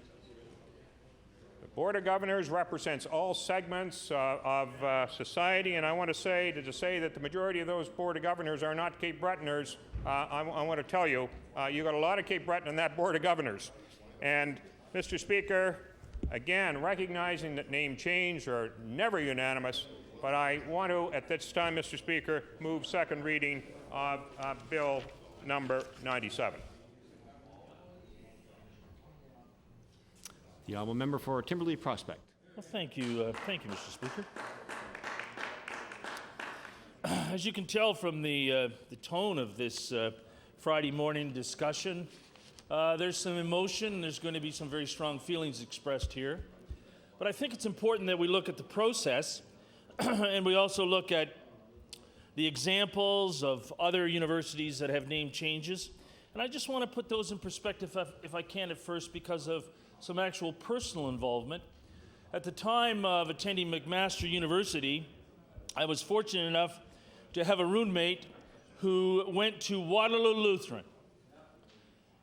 The Board of Governors represents all segments of society, and I want to say that the majority of those Board of Governors are not Cape Bretoners. I want to tell you, you got a lot of Cape Breton in that Board of Governors. And, Mr. Speaker, again, recognizing that name change are never unanimous, but I want to, at this time, Mr. Speaker, move second reading of Bill number 97. The honourable member for Timberlea Prospect. Well, thank you, Mr. Speaker. As you can tell from the tone of this Friday morning discussion, there's some emotion. There's going to be some very strong feelings expressed here. But I think it's important that we look at the process and we also look at the examples of other universities that have name changes. And I just want to put those in perspective, if I can, at first, because of some actual personal involvement. At the time of attending McMaster University, I was fortunate enough to have a roommate who went to Waterloo Lutheran.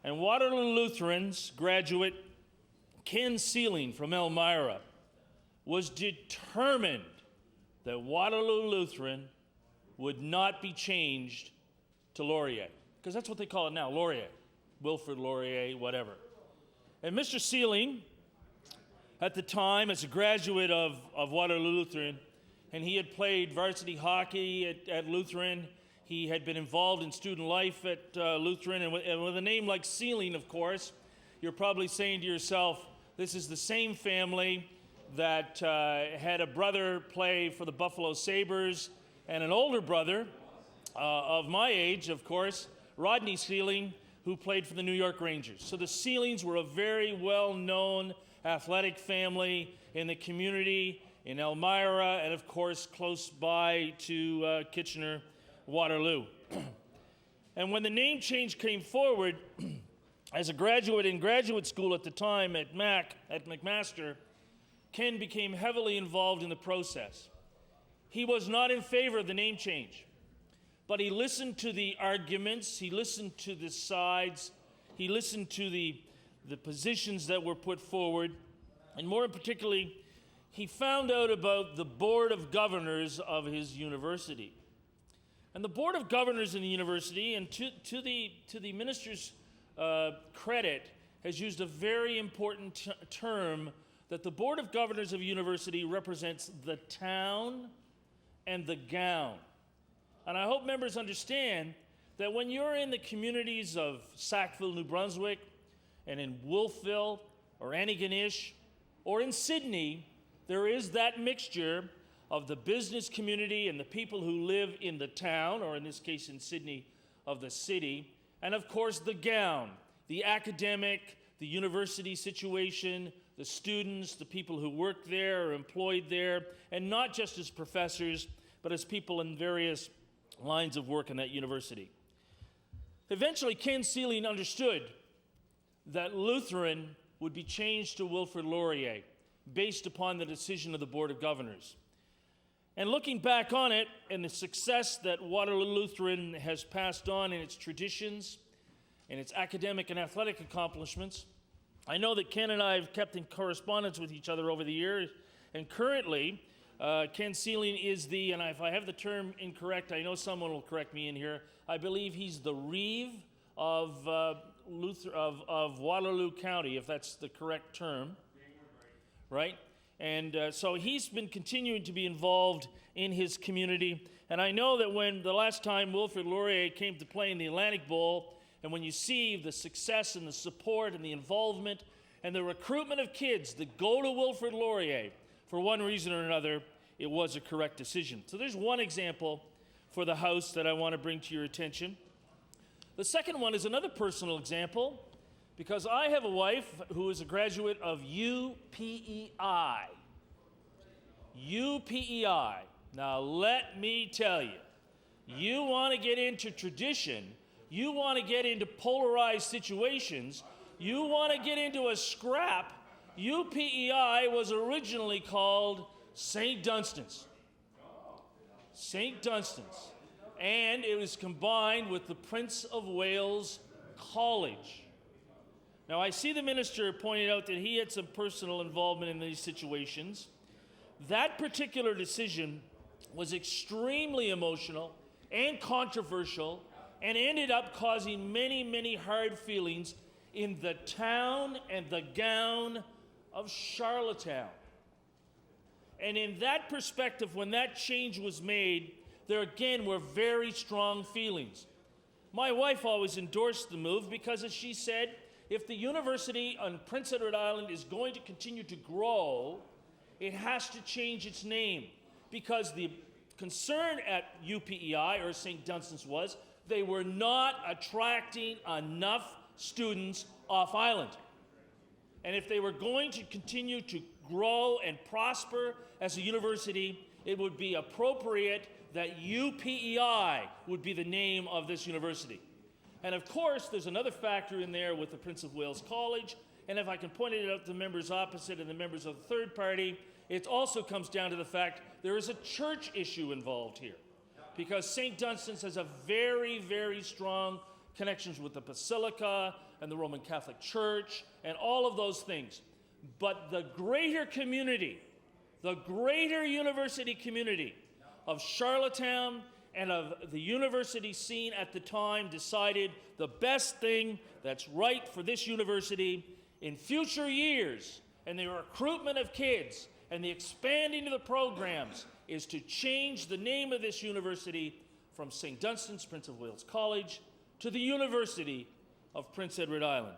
And Waterloo Lutheran's graduate, Ken Sealing from Elmira, was determined that Waterloo Lutheran would not be changed to Laurier, because that's what they call it now, Laurier, Wilfrid Laurier, whatever. And Mr. Sealing, at the time, as a graduate of Waterloo Lutheran, and he had played varsity hockey at Lutheran, he had been involved in student life at Lutheran, and with a name like Sealing, of course, you're probably saying to yourself, this is the same family that had a brother play for the Buffalo Sabres, and an older brother of my age, of course, Rodney Sealing, who played for the New York Rangers. So the Sealings were a very well-known athletic family in the community, in Elmira, and of course close by to Kitchener, Waterloo. And when the name change came forward, as a graduate in graduate school at the time at McMaster, Ken became heavily involved in the process. He was not in favor of the name change, but he listened to the arguments, he listened to the sides, he listened to the positions that were put forward, and more particularly, he found out about the Board of Governors of his university. And the Board of Governors in the university, and to the minister's credit, has used a very important term that the Board of Governors of a university represents the town and the gown. And I hope members understand that when you're in the communities of Sackville, New Brunswick, and in Wolfville, or Antigonish, or in Sydney, there is that mixture of the business community and the people who live in the town, or in this case in Sydney, of the city, and of course the gown, the academic, the university situation, the students, the people who work there or employed there, and not just as professors, but as people in various lines of work in that university. Eventually, Ken Sealing understood that Lutheran would be changed to Wilfrid Laurier based upon the decision of the Board of Governors. And looking back on it and the success that Waterloo Lutheran has passed on in its traditions and its academic and athletic accomplishments, I know that Ken and I have kept in correspondence with each other over the years, and currently, Ken Sealing is the, and if I have the term incorrect, I know someone will correct me in here, I believe he's the Reeve of Waterloo County, if that's the correct term, right? And so he's been continuing to be involved in his community. And I know that when the last time Wilfrid Laurier came to play in the Atlantic Bowl, and when you see the success and the support and the involvement and the recruitment of kids that go to Wilfrid Laurier, for one reason or another, it was a correct decision. So there's one example for the House that I want to bring to your attention. The second one is another personal example, because I have a wife who is a graduate of UPEI. UPEI. Now let me tell you, you want to get into tradition, you want to get into polarized situations, you want to get into a scrap, UPEI was originally called St. Dunstan's. St. Dunstan's. And it was combined with the Prince of Wales college. Now, I see the minister pointed out that he had some personal involvement in these situations. That particular decision was extremely emotional and controversial and ended up causing many, many hard feelings in the town and the gown of Charlottetown. And in that perspective, when that change was made, there again were very strong feelings. My wife always endorsed the move because, as she said, if the university on Prince Edward Island is going to continue to grow, it has to change its name, because the concern at UPEI, or St. Dunstan's, was they were not attracting enough students off island. And if they were going to continue to grow and prosper as a university, it would be appropriate that UPEI would be the name of this university. And of course, there's another factor in there with the Prince of Wales College, and if I can point it out to the members opposite and the members of the third party, it also comes down to the fact there is a church issue involved here, because St. Dunstan's has a very, very strong connections with the Basilica and the Roman Catholic Church and all of those things. But the greater community, the greater university community of Charlottetown and of the university scene at the time decided the best thing that's right for this university in future years, and the recruitment of kids and the expanding of the programs, is to change the name of this university from St. Dunstan's Prince of Wales College to the University of Prince Edward Island.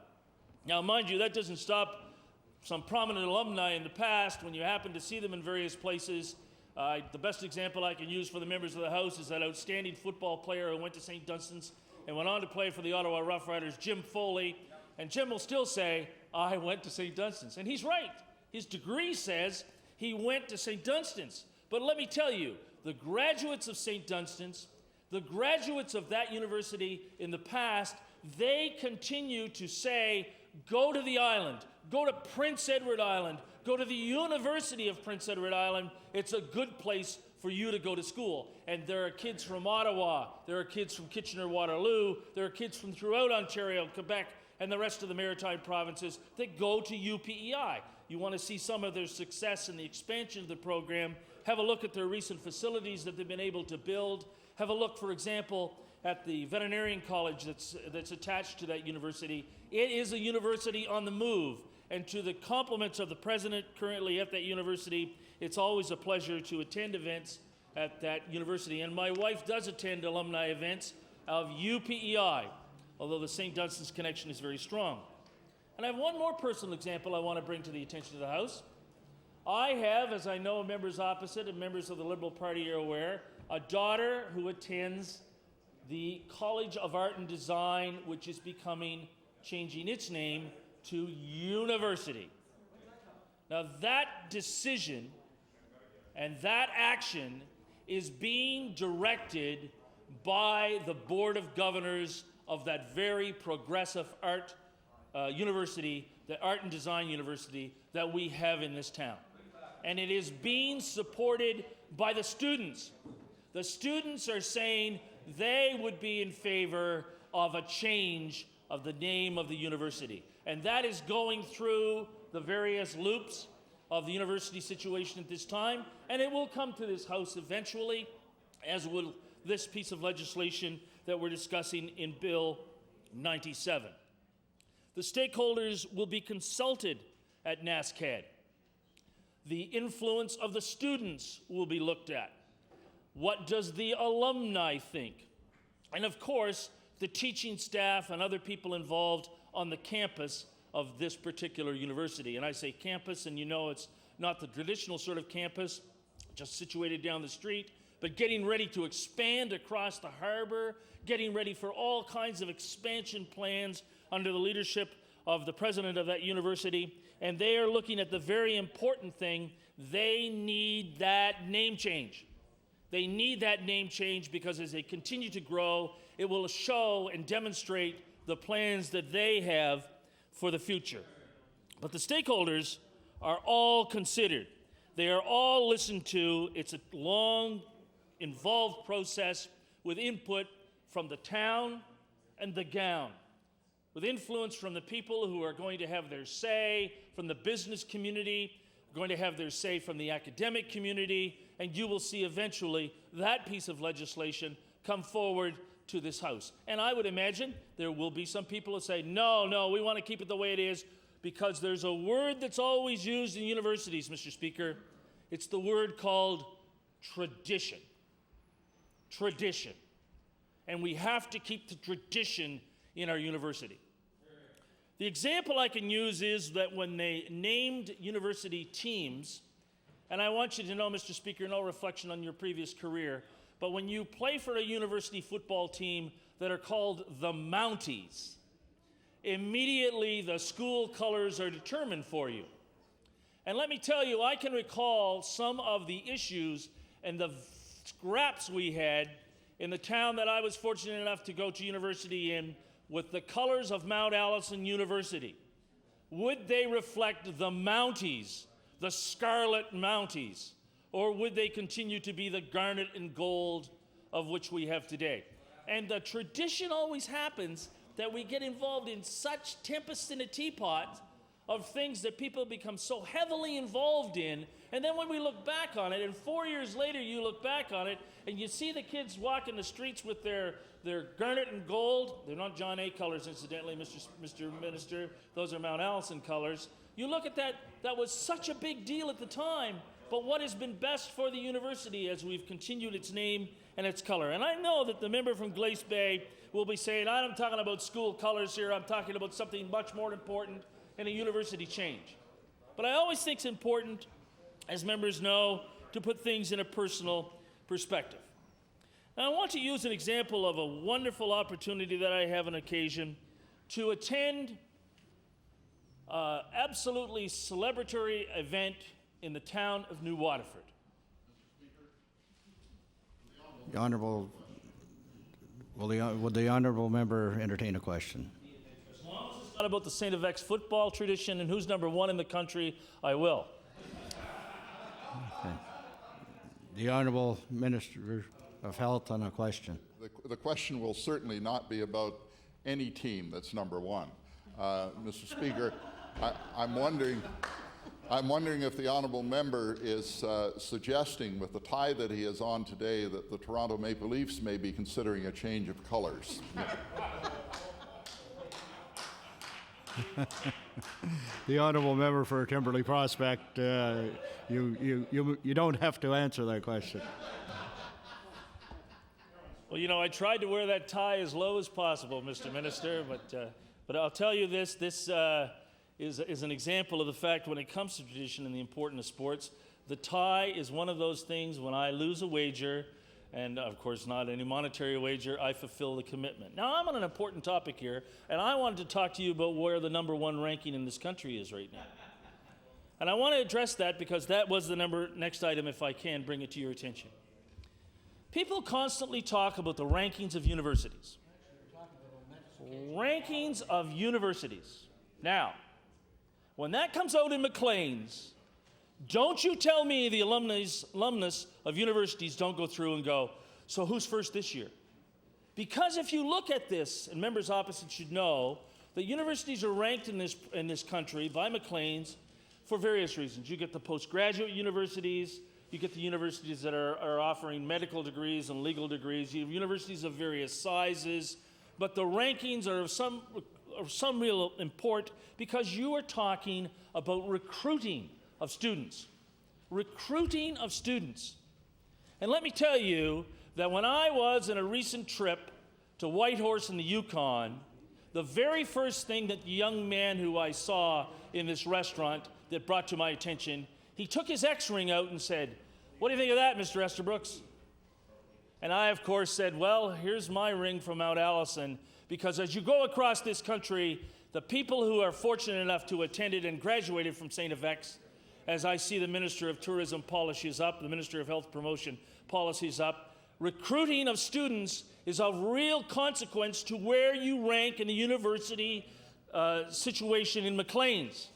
Now, mind you, that doesn't stop some prominent alumni in the past, when you happen to see them in various places. The best example I can use for the members of the House is that outstanding football player who went to St. Dunstan's and went on to play for the Ottawa Rough Riders, Jim Foley. And Jim will still say, I went to St. Dunstan's. And he's right. His degree says he went to St. Dunstan's. But let me tell you, the graduates of St. Dunstan's, the graduates of that university in the past, they continue to say, go to the island, go to Prince Edward Island, go to the University of Prince Edward Island. It's a good place for you to go to school. And there are kids from Ottawa, there are kids from Kitchener-Waterloo, there are kids from throughout Ontario, Quebec, and the rest of the maritime provinces that go to UPEI. You want to see some of their success in the expansion of the program, have a look at their recent facilities that they've been able to build. Have a look, for example, at the veterinarian college that's attached to that university. It is a university on the move. And to the compliments of the president currently at that university, it's always a pleasure to attend events at that university. And my wife does attend alumni events of UPEI, although the St. Dunstan's connection is very strong. And I have one more personal example I want to bring to the attention of the House. I have, as I know members opposite and members of the Liberal Party are aware, a daughter who attends the College of Art and Design, which is changing its name to university. Now, that decision and that action is being directed by the Board of Governors of that very progressive art university, the Art and Design University that we have in this town. And it is being supported by the students. The students are saying they would be in favor of a change of the name of the university. And that is going through the various loops of the university situation at this time, and it will come to this House eventually, as will this piece of legislation that we're discussing in Bill 97. The stakeholders will be consulted at NASCAD. The influence of the students will be looked at. What does the alumni think? And of course, the teaching staff and other people involved on the campus of this particular university. And I say campus, and you know it's not the traditional sort of campus, just situated down the street, but getting ready to expand across the harbor, getting ready for all kinds of expansion plans under the leadership of the president of that university. And they are looking at the very important thing. They need that name change. They need that name change because as they continue to grow, it will show and demonstrate the plans that they have for the future. But the stakeholders are all considered. They are all listened to. It's a long, involved process with input from the town and the gown. with influence from the people who are going to have their say, from the business community, going to have their say from the academic community, and you will see eventually that piece of legislation come forward to this House. And I would imagine there will be some people who say, no, we want to keep it the way it is, because there's a word that's always used in universities, Mr. Speaker. It's the word called tradition. Tradition. And we have to keep the tradition in our university. The example I can use is that when they named university teams, and I want you to know, Mr. Speaker, no reflection on your previous career, but when you play for a university football team that are called the Mounties, immediately the school colors are determined for you. And let me tell you, I can recall some of the issues and the scraps we had in the town that I was fortunate enough to go to university in with the colors of Mount Allison University. Would they reflect the Mounties, the Scarlet Mounties, or would they continue to be the garnet and gold of which we have today? And the tradition always happens that we get involved in such tempest in a teapot of things that people become so heavily involved in, and then when we look back on it, and 4 years later you look back on it, and you see the kids walking the streets with their garnet and gold. They're not John A. colors, incidentally, Mr. Minister. Those are Mount Allison colors. You look at that, that was such a big deal at the time, but what has been best for the university as we've continued its name and its color? And I know that the member from Glace Bay will be saying, I'm talking about school colors here, I'm talking about something much more important in a university change. But I always think it's important, as members know, to put things in a personal perspective. Now, I want to use an example of a wonderful opportunity that I have on occasion to attend an absolutely celebratory event in the town of New Waterford. The Honourable, would the Honourable Member entertain a question? As long as it's not about the St. FX football tradition and who's number one in the country, I will. Okay. The Honourable Minister of Health on a question. The question will certainly not be about any team that's number one. Mr. Speaker, I'm wondering if the honourable member is suggesting, with the tie that he is on today, that the Toronto Maple Leafs may be considering a change of colours. The Honourable Member for Kimberley Prospect, you don't have to answer that question. Well, you know, I tried to wear that tie as low as possible, Mr. Minister, but I'll tell you this is an example of the fact when it comes to tradition and the importance of sports, the tie is one of those things when I lose a wager, and of course not any monetary wager, I fulfill the commitment. Now, I'm on an important topic here, and I wanted to talk to you about where the number one ranking in this country is right now. And I want to address that because that was the next item, if I can bring it to your attention. People constantly talk about the rankings of universities. Rankings of universities. Now, when that comes out in Maclean's, don't you tell me the alumnus of universities don't go through and go, so who's first this year? Because if you look at this, and members opposite should know, that universities are ranked in this country by Maclean's for various reasons. You get the postgraduate universities, you get the universities that are offering medical degrees and legal degrees, you have universities of various sizes, but the rankings are of some real import because you are talking about recruiting of students. Recruiting of students. And let me tell you that when I was in a recent trip to Whitehorse in the Yukon, the very first thing that the young man who I saw in this restaurant that brought to my attention, he took his X-ring out and said, "What do you think of that, Mr. Esterbrookes?" And I, of course, said, "Well, here's my ring from Mount Allison," because as you go across this country, the people who are fortunate enough to attend it and graduated from St. FX, as I see the Minister of Tourism policies up, the Minister of Health Promotion policies up, recruiting of students is of real consequence to where you rank in the university situation in Maclean's.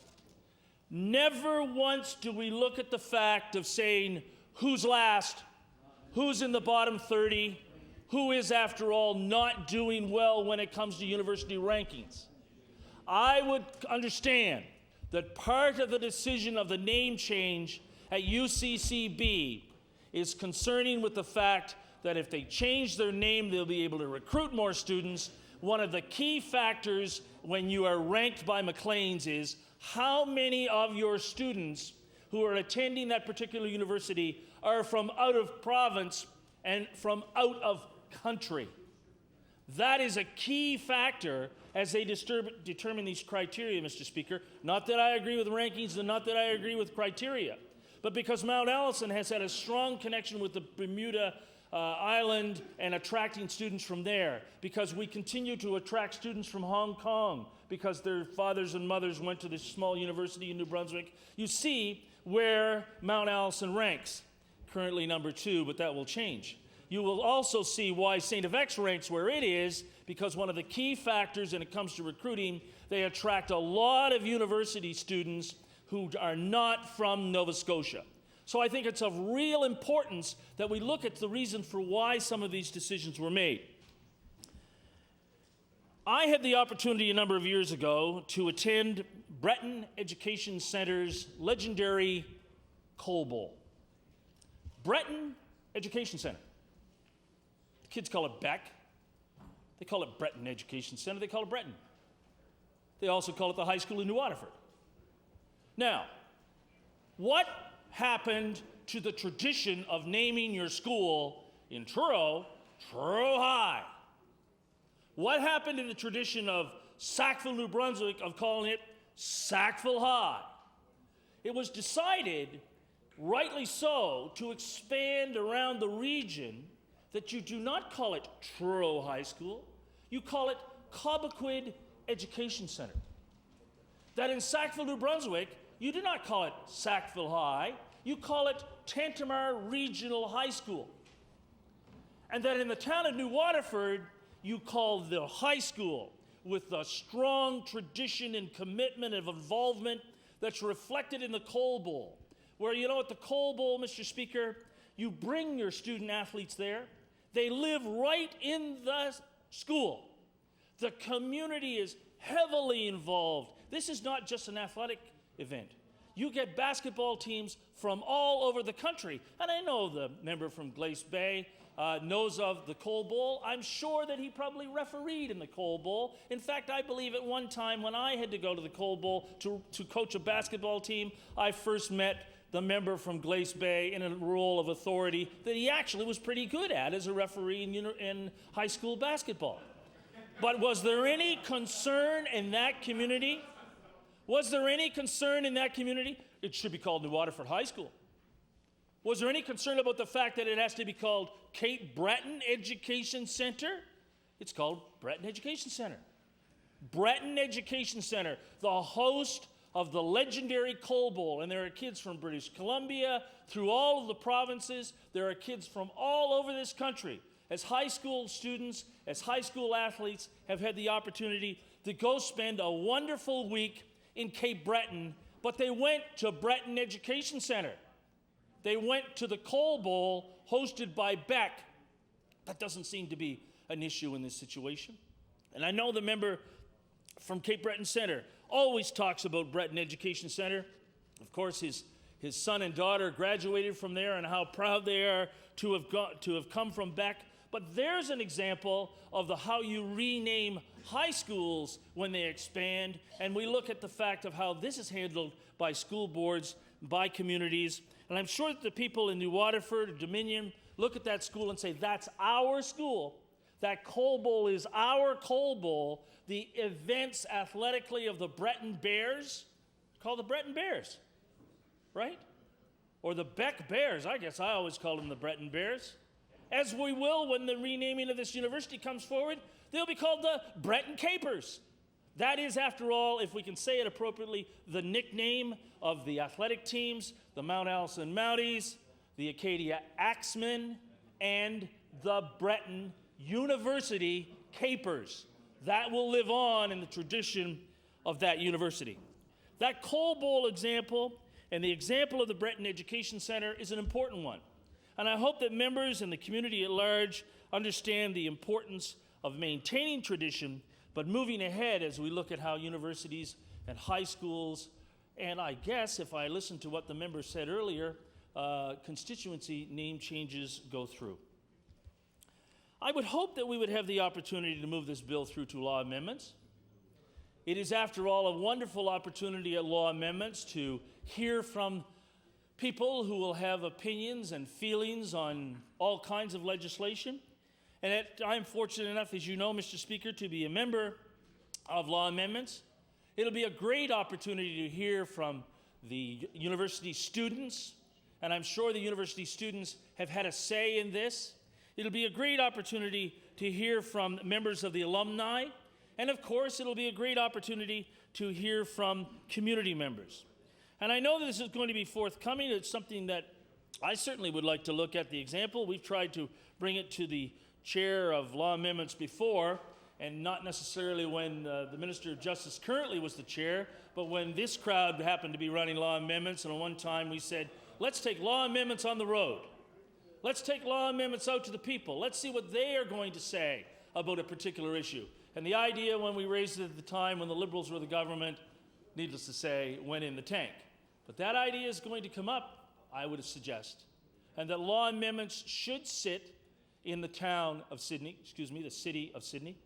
Never once do we look at the fact of saying who's last, who's in the bottom 30, who is, after all, not doing well when it comes to university rankings. I would understand that part of the decision of the name change at UCCB is concerning with the fact that if they change their name, they'll be able to recruit more students. One of the key factors when you are ranked by Maclean's is how many of your students who are attending that particular university are from out of province and from out of country. That is a key factor as they determine these criteria, Mr. Speaker. Not that I agree with rankings and not that I agree with criteria, but because Mount Allison has had a strong connection with the Bermuda Island and attracting students from there, because we continue to attract students from Hong Kong because their fathers and mothers went to this small university in New Brunswick. You see where Mount Allison ranks. Currently number 2, but that will change. You will also see why St. FX ranks where it is, because one of the key factors when it comes to recruiting, they attract a lot of university students who are not from Nova Scotia. So I think it's of real importance that we look at the reason for why some of these decisions were made. I had the opportunity a number of years ago to attend Breton Education Center's legendary Coal Bowl. Breton Education Center. The kids call it Beck. They call it Breton Education Center. They call it Breton. They also call it the high school in New Waterford. Now, what happened to the tradition of naming your school in Truro, Truro High? What happened to the tradition of Sackville, New Brunswick, of calling it Sackville High? It was decided, rightly so, to expand around the region that you do not call it Truro High School, you call it Cobequid Education Center. That in Sackville, New Brunswick, you do not call it Sackville High, you call it Tantramar Regional High School. And that in the town of New Waterford, you call the high school with the strong tradition and commitment of involvement that's reflected in the Coal Bowl. Where, you know, at the Coal Bowl, Mr. Speaker, you bring your student athletes there. They live right in the school. The community is heavily involved. This is not just an athletic event. You get basketball teams from all over the country. And I know the member from Glace Bay knows of the Coal Bowl. I'm sure that he probably refereed in the Coal Bowl. In fact, I believe at one time when I had to go to the Coal Bowl to coach a basketball team, I first met the member from Glace Bay in a role of authority that he actually was pretty good at as a referee in high school basketball. But was there any concern in that community? Was there any concern in that community? It should be called New Waterford High School. Was there any concern about the fact that it has to be called Cape Breton Education Center? It's called Breton Education Center. Breton Education Center, the host of the legendary Coal Bowl. And there are kids from British Columbia, through all of the provinces. There are kids from all over this country. As high school students, as high school athletes, have had the opportunity to go spend a wonderful week in Cape Breton, but they went to Breton Education Center. They went to the Coal Bowl hosted by Beck. That doesn't seem to be an issue in this situation. And I know the member from Cape Breton Center always talks about Breton Education Center. Of course, his son and daughter graduated from there and how proud they are to have come from Beck. But there's an example of how you rename high schools when they expand, and we look at the fact of how this is handled by school boards, by communities. And I'm sure that the people in New Waterford or Dominion look at that school and say, that's our school. That Coal Bowl is our Coal Bowl. The events athletically of the Breton Bears, called the Breton Bears, right? Or the Beck Bears. I guess I always call them the Breton Bears. As we will when the renaming of this university comes forward, they'll be called the Breton Capers. That is, after all, if we can say it appropriately, the nickname of the athletic teams, the Mount Allison Mounties, the Acadia Axemen, and the Breton University Capers. That will live on in the tradition of that university. That Coal Bowl example and the example of the Breton Education Center is an important one. And I hope that members and the community at large understand the importance of maintaining tradition, But moving ahead, as we look at how universities and high schools, and I guess if I listen to what the member said earlier, constituency name changes go through. I would hope that we would have the opportunity to move this bill through to law amendments. It is, after all, a wonderful opportunity at law amendments to hear from people who will have opinions and feelings on all kinds of legislation. And I'm fortunate enough, as you know, Mr. Speaker, to be a member of law amendments. It'll be a great opportunity to hear from the university students, and I'm sure the university students have had a say in this. It'll be a great opportunity to hear from members of the alumni, and of course, it'll be a great opportunity to hear from community members. And I know that this is going to be forthcoming. It's something that I certainly would like to look at the example. We've tried to bring it to the chair of law amendments before, and not necessarily when the Minister of Justice currently was the chair, but when this crowd happened to be running law amendments, and at one time we said, let's take law amendments on the road. Let's take law amendments out to the people. Let's see what they are going to say about a particular issue. And the idea, when we raised it at the time when the Liberals were the government, needless to say, went in the tank. But that idea is going to come up, I would suggest, and that law amendments should sit in the town of Sydney, the city of Sydney,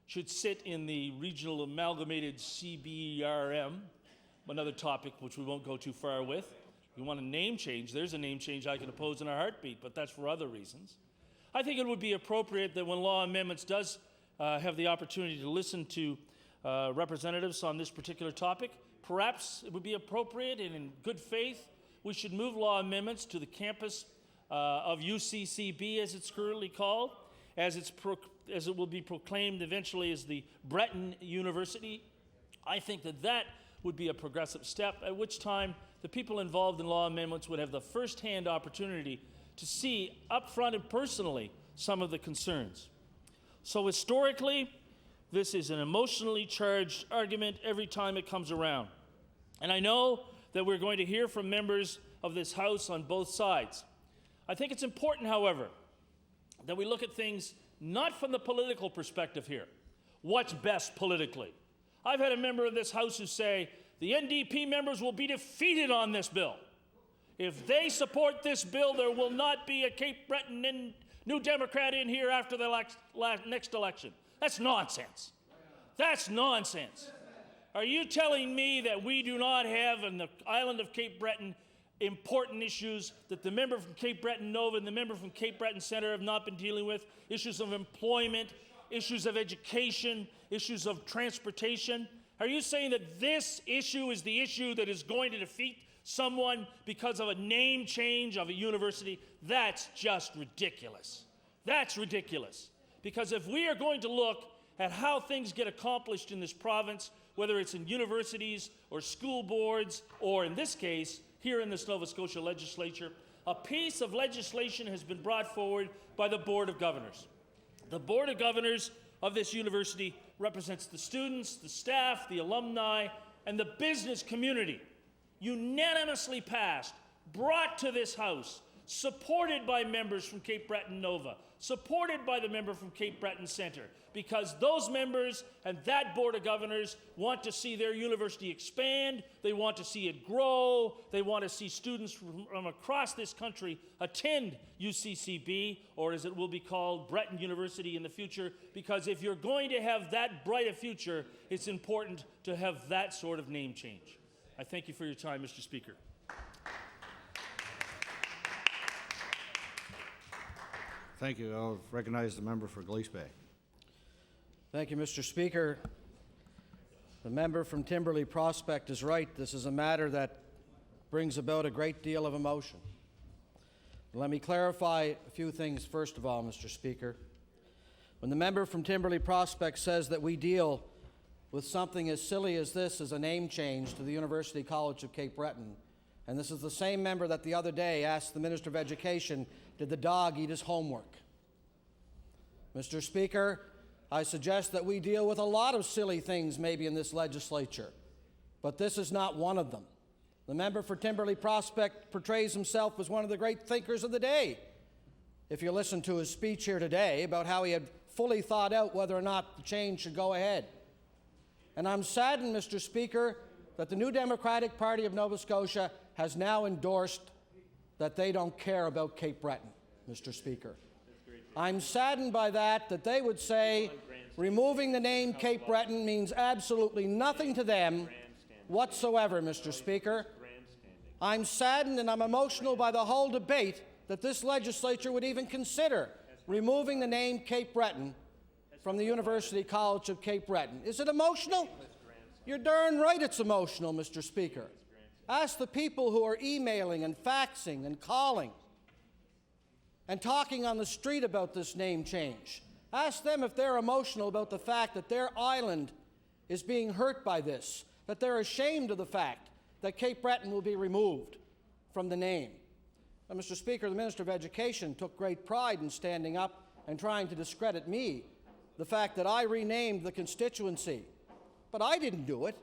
should sit in the regional amalgamated CBRM, another topic which we won't go too far with. You want a name change, there's a name change I can oppose in a heartbeat, but that's for other reasons. I think it would be appropriate that when law amendments does have the opportunity to listen to representatives on this particular topic, perhaps it would be appropriate and in good faith, we should move law amendments to the campus of UCCB, as it's currently called, as it will be proclaimed eventually as the Breton University. I think that that would be a progressive step, at which time the people involved in law amendments would have the first-hand opportunity to see up front and personally some of the concerns. So historically, this is an emotionally charged argument every time it comes around. And I know that we're going to hear from members of this House on both sides. I think it's important, however, that we look at things not from the political perspective here. What's best politically? I've had a member of this House who say, the NDP members will be defeated on this bill. If they support this bill, there will not be a Cape Breton New Democrat in here after the next election. That's nonsense. That's nonsense. Are you telling me that we do not have on the island of Cape Breton important issues that the member from Cape Breton Nova and the member from Cape Breton Centre have not been dealing with? Issues of employment, issues of education, issues of transportation. Are you saying that this issue is the issue that is going to defeat someone because of a name change of a university? That's just ridiculous. That's ridiculous. Because if we are going to look at how things get accomplished in this province, whether it's in universities or school boards, or in this case, here in this Nova Scotia legislature, a piece of legislation has been brought forward by the Board of Governors. The Board of Governors of this university represents the students, the staff, the alumni, and the business community. Unanimously passed, brought to this House, supported by members from Cape Breton Nova, supported by the member from Cape Breton Centre, because those members and that Board of Governors want to see their university expand, they want to see it grow, they want to see students from across this country attend UCCB, or as it will be called, Breton University in the future, because if you're going to have that bright a future, it's important to have that sort of name change. I thank you for your time, Mr. Speaker. Thank you. I'll recognize the member for Glace Bay. Thank you, Mr. Speaker. The member from Timberley Prospect is right. This is a matter that brings about a great deal of emotion. Let me clarify a few things first of all, Mr. Speaker. When the member from Timberley Prospect says that we deal with something as silly as this as a name change to the University College of Cape Breton, and this is the same member that the other day asked the Minister of Education, did the dog eat his homework? Mr. Speaker, I suggest that we deal with a lot of silly things maybe in this legislature, but this is not one of them. The member for Timberley Prospect portrays himself as one of the great thinkers of the day. If you listen to his speech here today about how he had fully thought out whether or not the change should go ahead. And I'm saddened, Mr. Speaker, that the New Democratic Party of Nova Scotia has now endorsed that they don't care about Cape Breton, Mr. Speaker. I'm saddened by that they would say removing the name Cape Breton means absolutely nothing to them whatsoever, Mr. Speaker. I'm saddened and I'm emotional by the whole debate that this legislature would even consider removing the name Cape Breton from the University College of Cape Breton. Is it emotional? You're darn right it's emotional, Mr. Speaker. Ask the people who are emailing and faxing and calling and talking on the street about this name change. Ask them if they're emotional about the fact that their island is being hurt by this, that they're ashamed of the fact that Cape Breton will be removed from the name. Now, Mr. Speaker, the Minister of Education took great pride in standing up and trying to discredit me, the fact that I renamed the constituency. But I didn't do it.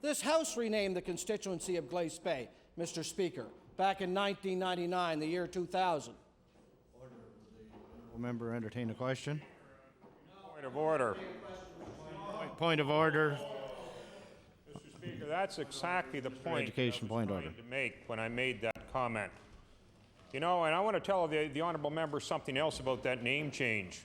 This House renamed the constituency of Glace Bay, Mr. Speaker, back in 1999, the year 2000. Will member entertain a question? Point of order. Point of order. Mr. Speaker, that's exactly the point Education I was point trying order. to make when I made that comment. You know, and I want to tell the honourable member something else about that name change.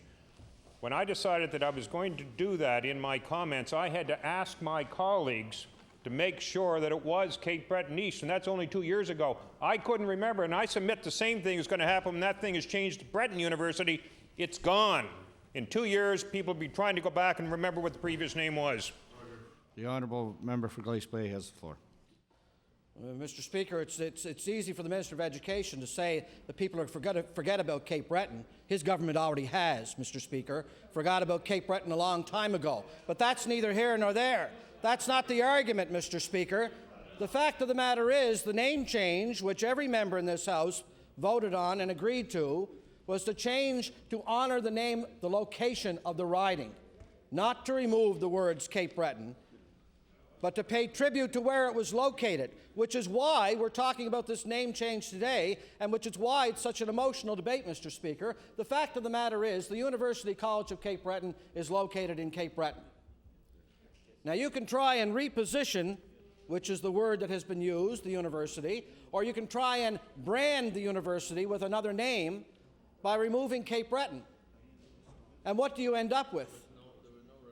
When I decided that I was going to do that in my comments, I had to ask my colleagues to make sure that it was Cape Breton East, and that's only 2 years ago. I couldn't remember, and I submit the same thing is going to happen when that thing is changed to Breton University. It's gone. In 2 years, people will be trying to go back and remember what the previous name was. The honourable member for Glace Bay has the floor. Mr. Speaker, it's easy for the Minister of Education to say that people are forget about Cape Breton. His government already has, Mr. Speaker, forgot about Cape Breton a long time ago. But that's neither here nor there. That's not the argument, Mr. Speaker. The fact of the matter is the name change, which every member in this House voted on and agreed to, was to change to honour the name, the location of the riding, not to remove the words Cape Breton, but to pay tribute to where it was located, which is why we're talking about this name change today, and which is why it's such an emotional debate, Mr. Speaker. The fact of the matter is the University College of Cape Breton is located in Cape Breton. Now, you can try and reposition, which is the word that has been used, the university, or you can try and brand the university with another name by removing Cape Breton. And what do you end up with?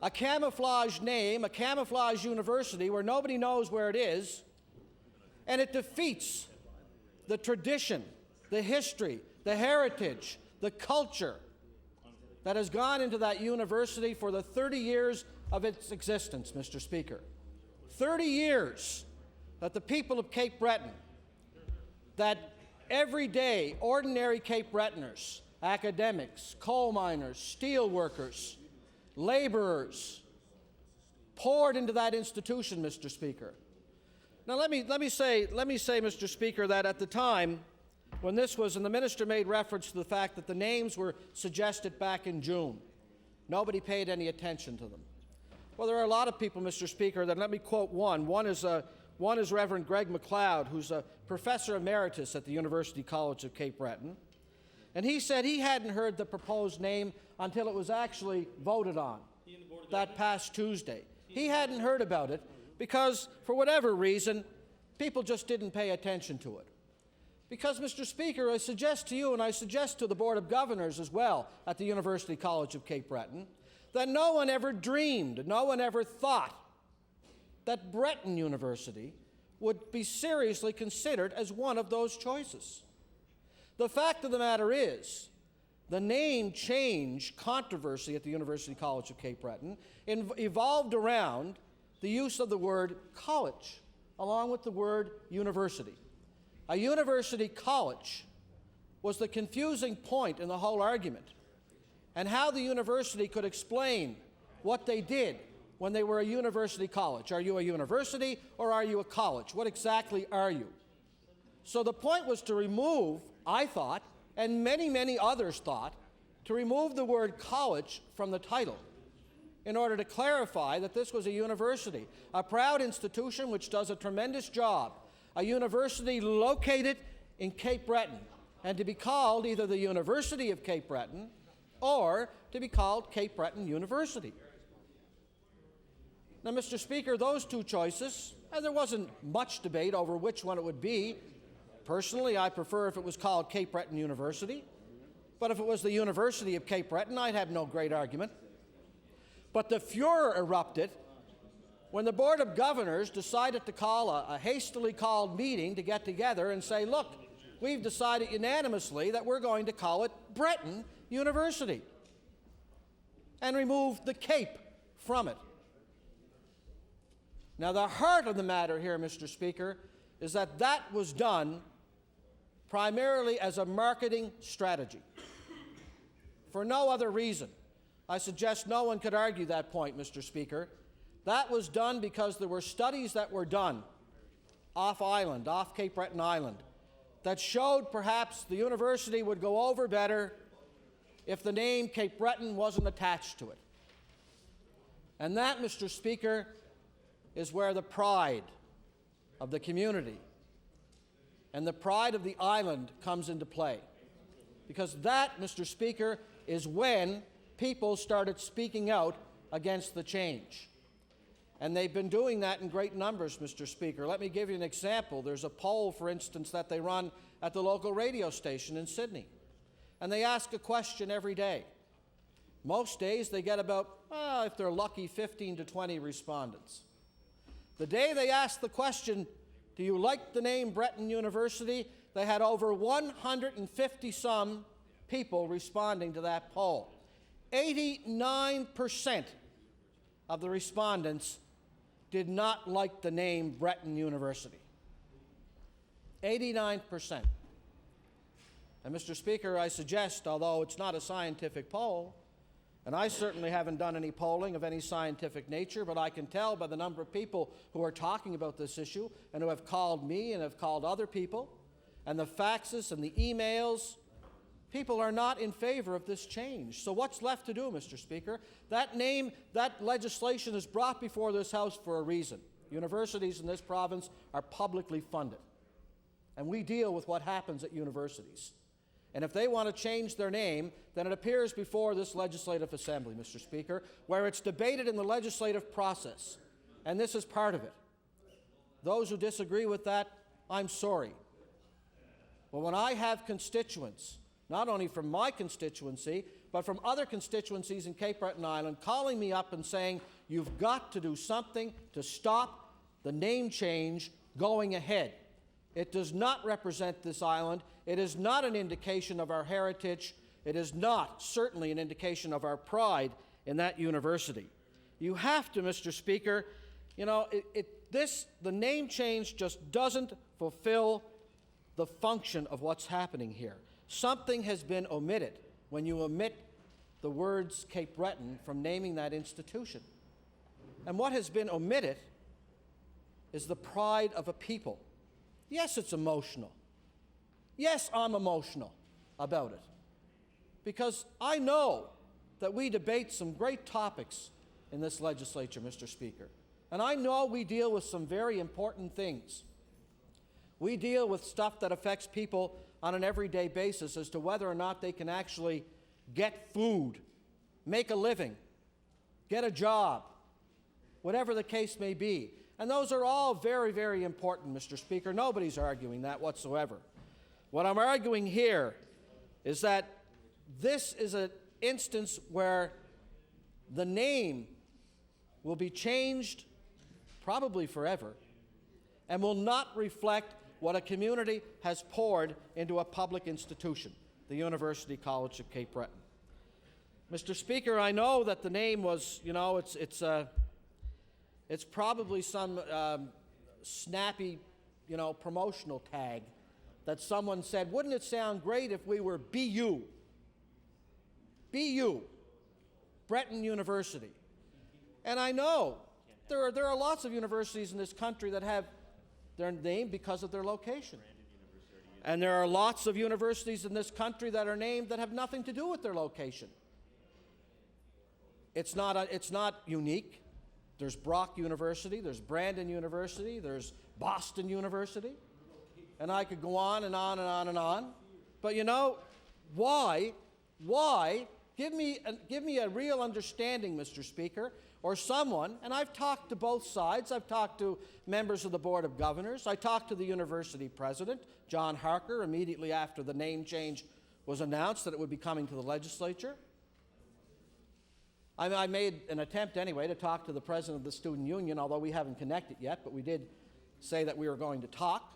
A camouflage name, a camouflage university where nobody knows where it is, and it defeats the tradition, the history, the heritage, the culture that has gone into that university for the 30 years of its existence, Mr. Speaker. 30 years that the people of Cape Breton, that everyday, ordinary Cape Bretoners, academics, coal miners, steel workers, laborers, poured into that institution, Mr. Speaker. Now let me say, Mr. Speaker, that at the time when this was, and the minister made reference to the fact that the names were suggested back in June, nobody paid any attention to them. Well, there are a lot of people, Mr. Speaker, that let me quote one. One is Reverend Greg MacLeod, who's a professor emeritus at the University College of Cape Breton. And he said he hadn't heard the proposed name until it was actually voted on that past Tuesday. He hadn't heard about it because, for whatever reason, people just didn't pay attention to it. Because, Mr. Speaker, I suggest to you, and I suggest to the Board of Governors as well at the University College of Cape Breton, that no one ever dreamed, no one ever thought that Breton University would be seriously considered as one of those choices. The fact of the matter is, the name change controversy at the University College of Cape Breton evolved around the use of the word college, along with the word university. A university college was the confusing point in the whole argument, and how the university could explain what they did when they were a university college. Are you a university or are you a college? What exactly are you? So the point was to remove, I thought, and many, many others thought, to remove the word college from the title in order to clarify that this was a university, a proud institution which does a tremendous job, a university located in Cape Breton, and to be called either the University of Cape Breton or to be called Cape Breton University. Now, Mr. Speaker, those two choices, and there wasn't much debate over which one it would be. Personally, I prefer if it was called Cape Breton University, but if it was the University of Cape Breton, I'd have no great argument. But the furor erupted when the Board of Governors decided to call a hastily called meeting to get together and say, look, we've decided unanimously that we're going to call it Breton University, and remove the Cape from it. Now, the heart of the matter here, Mr. Speaker, is that that was done primarily as a marketing strategy, for no other reason. I suggest no one could argue that point, Mr. Speaker. That was done because there were studies that were done off-island, off Cape Breton Island, that showed perhaps the university would go over better if the name Cape Breton wasn't attached to it. And that, Mr. Speaker, is where the pride of the community and the pride of the island comes into play. Because that, Mr. Speaker, is when people started speaking out against the change. And they've been doing that in great numbers, Mr. Speaker. Let me give you an example. There's a poll, for instance, that they run at the local radio station in Sydney. And they ask a question every day. Most days they get about, if they're lucky, 15 to 20 respondents. The day they asked the question, do you like the name Breton University, they had over 150-some people responding to that poll. 89% of the respondents did not like the name Breton University. 89%. And Mr. Speaker, I suggest, although it's not a scientific poll, and I certainly haven't done any polling of any scientific nature, but I can tell by the number of people who are talking about this issue and who have called me and have called other people, and the faxes and the emails, people are not in favor of this change. So what's left to do, Mr. Speaker? That name, that legislation is brought before this House for a reason. Universities in this province are publicly funded, and we deal with what happens at universities. And if they want to change their name, then it appears before this Legislative Assembly, Mr. Speaker, where it's debated in the legislative process. And this is part of it. Those who disagree with that, I'm sorry. But when I have constituents, not only from my constituency, but from other constituencies in Cape Breton Island, calling me up and saying, you've got to do something to stop the name change going ahead. It does not represent this island. It is not an indication of our heritage. It is not, certainly, an indication of our pride in that university. You have to, Mr. Speaker, you know, the name change just doesn't fulfill the function of what's happening here. Something has been omitted when you omit the words Cape Breton from naming that institution. And what has been omitted is the pride of a people. Yes, it's emotional. Yes, I'm emotional about it. Because I know that we debate some great topics in this legislature, Mr. Speaker. And I know we deal with some very important things. We deal with stuff that affects people on an everyday basis as to whether or not they can actually get food, make a living, get a job, whatever the case may be. And those are all very, very important, Mr. Speaker. Nobody's arguing that whatsoever. What I'm arguing here is that this is an instance where the name will be changed, probably forever, and will not reflect what a community has poured into a public institution, the University College of Cape Breton. Mr. Speaker, I know that the name was, you know, it's probably some snappy, you know, promotional tag that someone said, wouldn't it sound great if we were BU? BU, Breton University. And I know there are lots of universities in this country that have their name because of their location. And there are lots of universities in this country that are named that have nothing to do with their location. It's not unique. There's Brock University, there's Brandon University, there's Boston University, and I could go on and on and on and on. But you know, why Give me a real understanding, Mr. Speaker, or someone, and I've talked to both sides. I've talked to members of the Board of Governors. I talked to the university president, John Harker, immediately after the name change was announced that it would be coming to the legislature. I made an attempt anyway to talk to the president of the student union, although we haven't connected yet, but we did say that we were going to talk.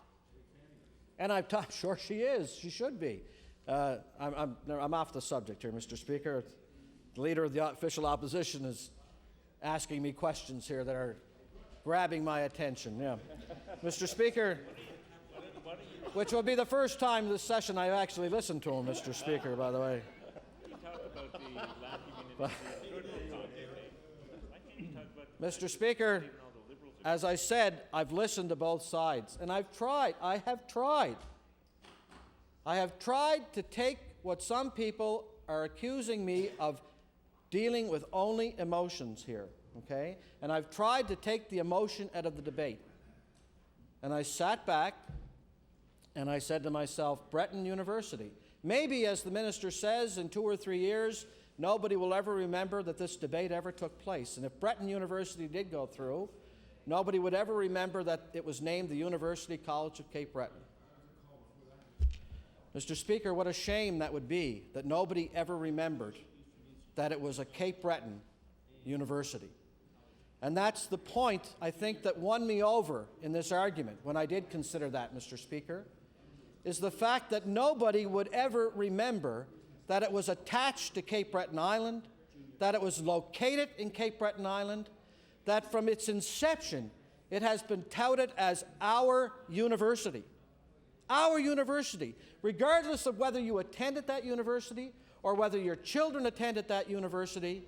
And I've talked, sure she is, she should be. I'm off the subject here, Mr. Speaker. The leader of the official opposition is asking me questions here that are grabbing my attention. Yeah. Mr. Speaker, which will be the first time this session I've actually listened to him, Mr. Speaker, by the way. Mr. Speaker, as I said, I've listened to both sides, and I have tried to take what some people are accusing me of dealing with only emotions here, okay? And I've tried to take the emotion out of the debate. And I sat back and I said to myself, Breton University, maybe, as the minister says, in 2 or 3 years, nobody will ever remember that this debate ever took place. And if Breton University did go through, nobody would ever remember that it was named the University College of Cape Breton. Mr. Speaker, what a shame that would be, that nobody ever remembered that it was a Cape Breton university. And that's the point, I think, that won me over in this argument when I did consider that, Mr. Speaker, is the fact that nobody would ever remember that it was attached to Cape Breton Island, that it was located in Cape Breton Island, that from its inception it has been touted as our university. Our university, regardless of whether you attended that university or whether your children attended that university,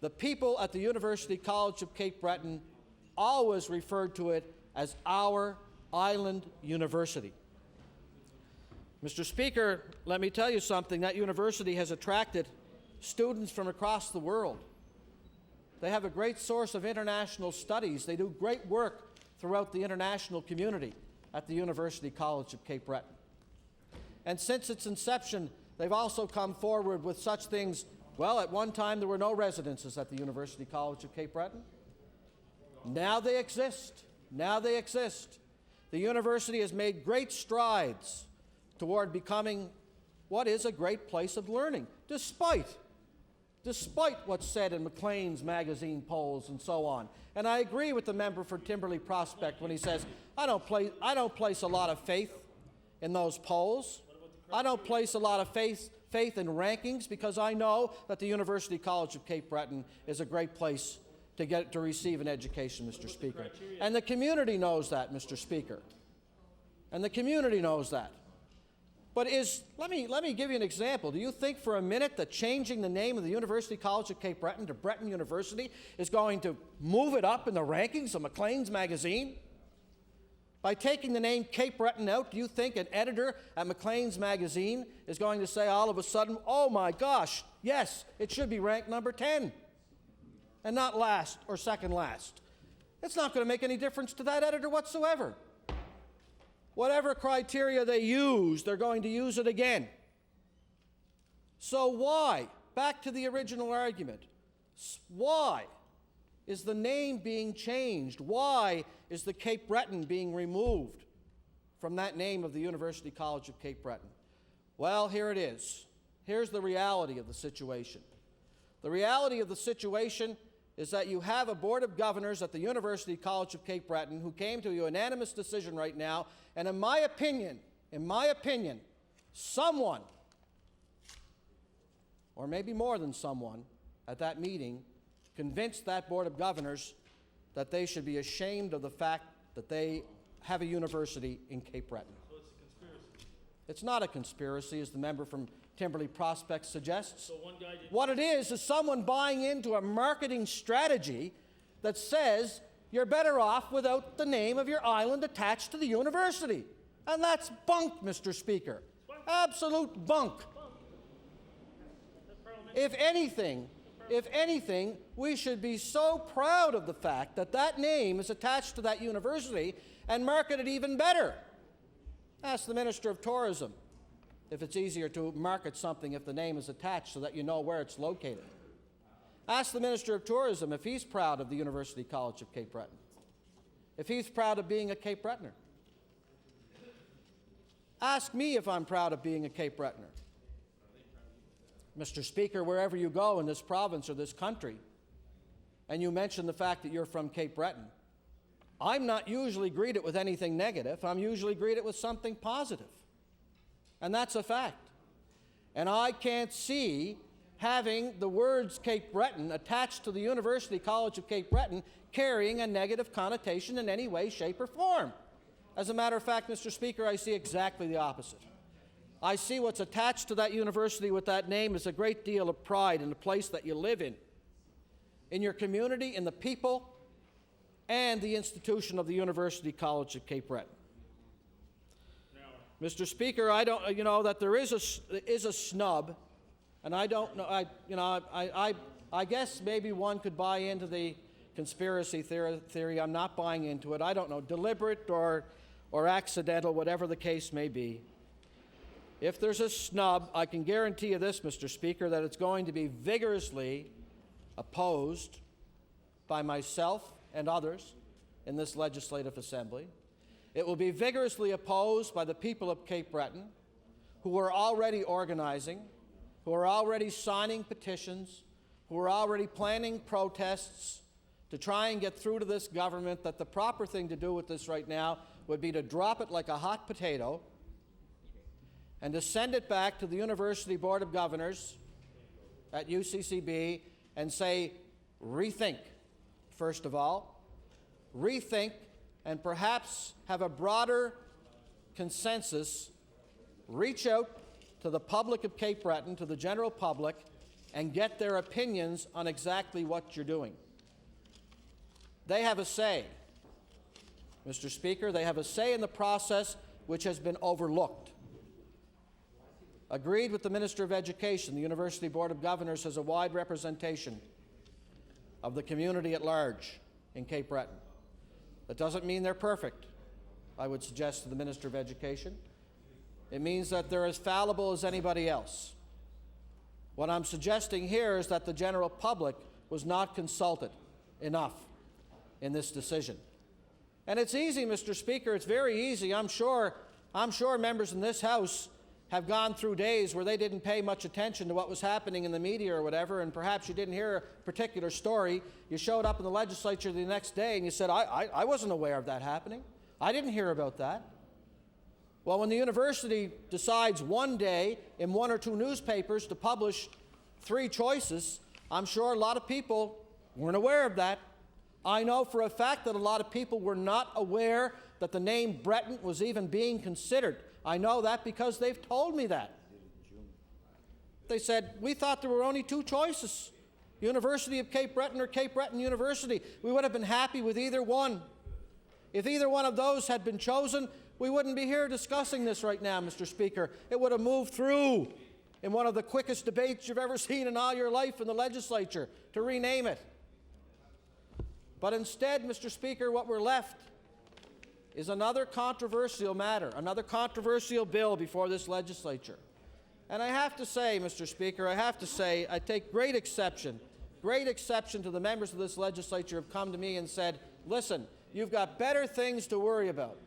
the people at the University College of Cape Breton always referred to it as our island university. Mr. Speaker, let me tell you something. That university has attracted students from across the world. They have a great source of international studies. They do great work throughout the international community at the University College of Cape Breton. And since its inception, they've also come forward with such things. Well, at one time there were no residences at the University College of Cape Breton. Now they exist. Now they exist. The university has made great strides toward becoming what is a great place of learning, despite what's said in Maclean's magazine polls and so on. And I agree with the member for Timberley Prospect when he says, I don't place a lot of faith in those polls. I don't place a lot of faith in rankings, because I know that the University College of Cape Breton is a great place to receive an education, Mr. Speaker. And the community knows that, Mr. Speaker. And the community knows that. But let me give you an example. Do you think for a minute that changing the name of the University College of Cape Breton to Breton University is going to move it up in the rankings of Maclean's magazine? By taking the name Cape Breton out, do you think an editor at Maclean's magazine is going to say all of a sudden, oh my gosh, yes, it should be ranked number 10 and not last or second last? It's not going to make any difference to that editor whatsoever. Whatever criteria they use, they're going to use it again. So why, back to the original argument, why is the name being changed? Why is the Cape Breton being removed from that name of the University College of Cape Breton? Well, here it is. Here's the reality of the situation. The reality of the situation is that you have a Board of Governors at the University College of Cape Breton who came to a unanimous decision right now, and in my opinion, someone, or maybe more than someone, at that meeting convinced that Board of Governors that they should be ashamed of the fact that they have a university in Cape Breton. So it's a conspiracy. It's not a conspiracy, as the member from Timberley Prospect suggests. So one guy did. What it is someone buying into a marketing strategy that says you're better off without the name of your island attached to the university. And that's bunk, Mr. Speaker. Absolute bunk. If anything, we should be so proud of the fact that that name is attached to that university and market it even better. Ask the Minister of Tourism. if it's easier to market something if the name is attached so that you know where it's located. Ask the Minister of Tourism if he's proud of the University College of Cape Breton, if he's proud of being a Cape Bretoner. Ask me if I'm proud of being a Cape Bretoner. Mr. Speaker, wherever you go in this province or this country, and you mention the fact that you're from Cape Breton, I'm not usually greeted with anything negative. I'm usually greeted with something positive. And that's a fact. And I can't see having the words Cape Breton attached to the University College of Cape Breton carrying a negative connotation in any way, shape, or form. As a matter of fact, Mr. Speaker, I see exactly the opposite. I see what's attached to that university with that name is a great deal of pride in the place that you live in your community, in the people, and the institution of the University College of Cape Breton. Mr. Speaker, I don't, that there is a snub, and I don't know, I guess maybe one could buy into the conspiracy theory. I'm not buying into it. I don't know, deliberate or accidental, whatever the case may be. If there's a snub, I can guarantee you this, Mr. Speaker, that it's going to be vigorously opposed by myself and others in this Legislative Assembly. It will be vigorously opposed by the people of Cape Breton, who are already organizing, who are already signing petitions, who are already planning protests to try and get through to this government that the proper thing to do with this right now would be to drop it like a hot potato and to send it back to the University Board of Governors at UCCB and say, rethink, first of all, rethink, and perhaps have a broader consensus, reach out to the public of Cape Breton, to the general public, and get their opinions on exactly what you're doing. They have a say, Mr. Speaker. They have a say in the process which has been overlooked. Agreed with the Minister of Education, the University Board of Governors has a wide representation of the community at large in Cape Breton. That doesn't mean they're perfect, I would suggest to the Minister of Education. It means that they're as fallible as anybody else. What I'm suggesting here is that the general public was not consulted enough in this decision. And it's easy, Mr. Speaker, it's very easy. I'm sure members in this House have gone through days where they didn't pay much attention to what was happening in the media or whatever, and perhaps you didn't hear a particular story. You showed up in the legislature the next day and you said, I wasn't aware of that happening. I didn't hear about that. Well, when the university decides one day in one or two newspapers to publish 3 choices, I'm sure a lot of people weren't aware of that. I know for a fact that a lot of people were not aware that the name Breton was even being considered. I know that because they've told me that. They said, we thought there were only 2 choices, University of Cape Breton or Cape Breton University. We would have been happy with either one. If either one of those had been chosen, we wouldn't be here discussing this right now, Mr. Speaker. It would have moved through in one of the quickest debates you've ever seen in all your life in the legislature to rename it. But instead, Mr. Speaker, what we're left is another controversial matter, another controversial bill before this legislature. And I have to say, Mr. Speaker, I take great exception to the members of this legislature who have come to me and said, listen, you've got better things to worry about.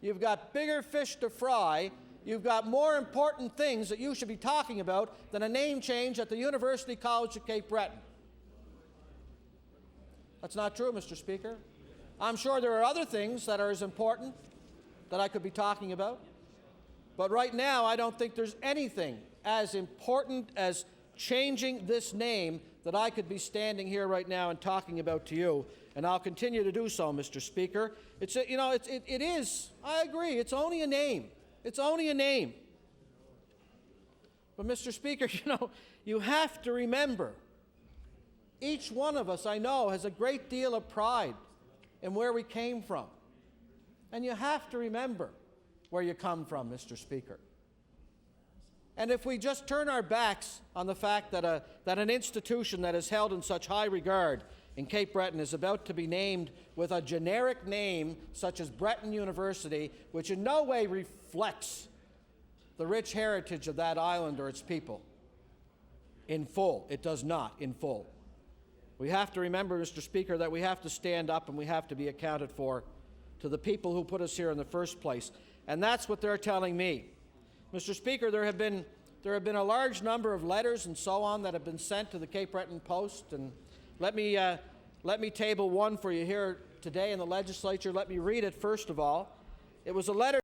You've got bigger fish to fry. You've got more important things that you should be talking about than a name change at the University College of Cape Breton. That's not true, Mr. Speaker. I'm sure there are other things that are as important that I could be talking about. But right now, I don't think there's anything as important as changing this name that I could be standing here right now and talking about to you. And I'll continue to do so, Mr. Speaker. It is, I agree, it's only a name. It's only a name. But, Mr. Speaker, you have to remember, each one of us, I know, has a great deal of pride in where we came from. And you have to remember where you come from, Mr. Speaker. And if we just turn our backs on the fact that an institution that is held in such high regard in Cape Breton is about to be named with a generic name such as Breton University, which in no way reflects the rich heritage of that island or its people in full. It does not in full. We have to remember, Mr. Speaker, that we have to stand up and we have to be accounted for to the people who put us here in the first place. And that's what they're telling me. Mr. Speaker, there have been a large number of letters and so on that have been sent to the Cape Breton Post, and let me table one for you here today in the legislature. Let me read it first of all. It was a letter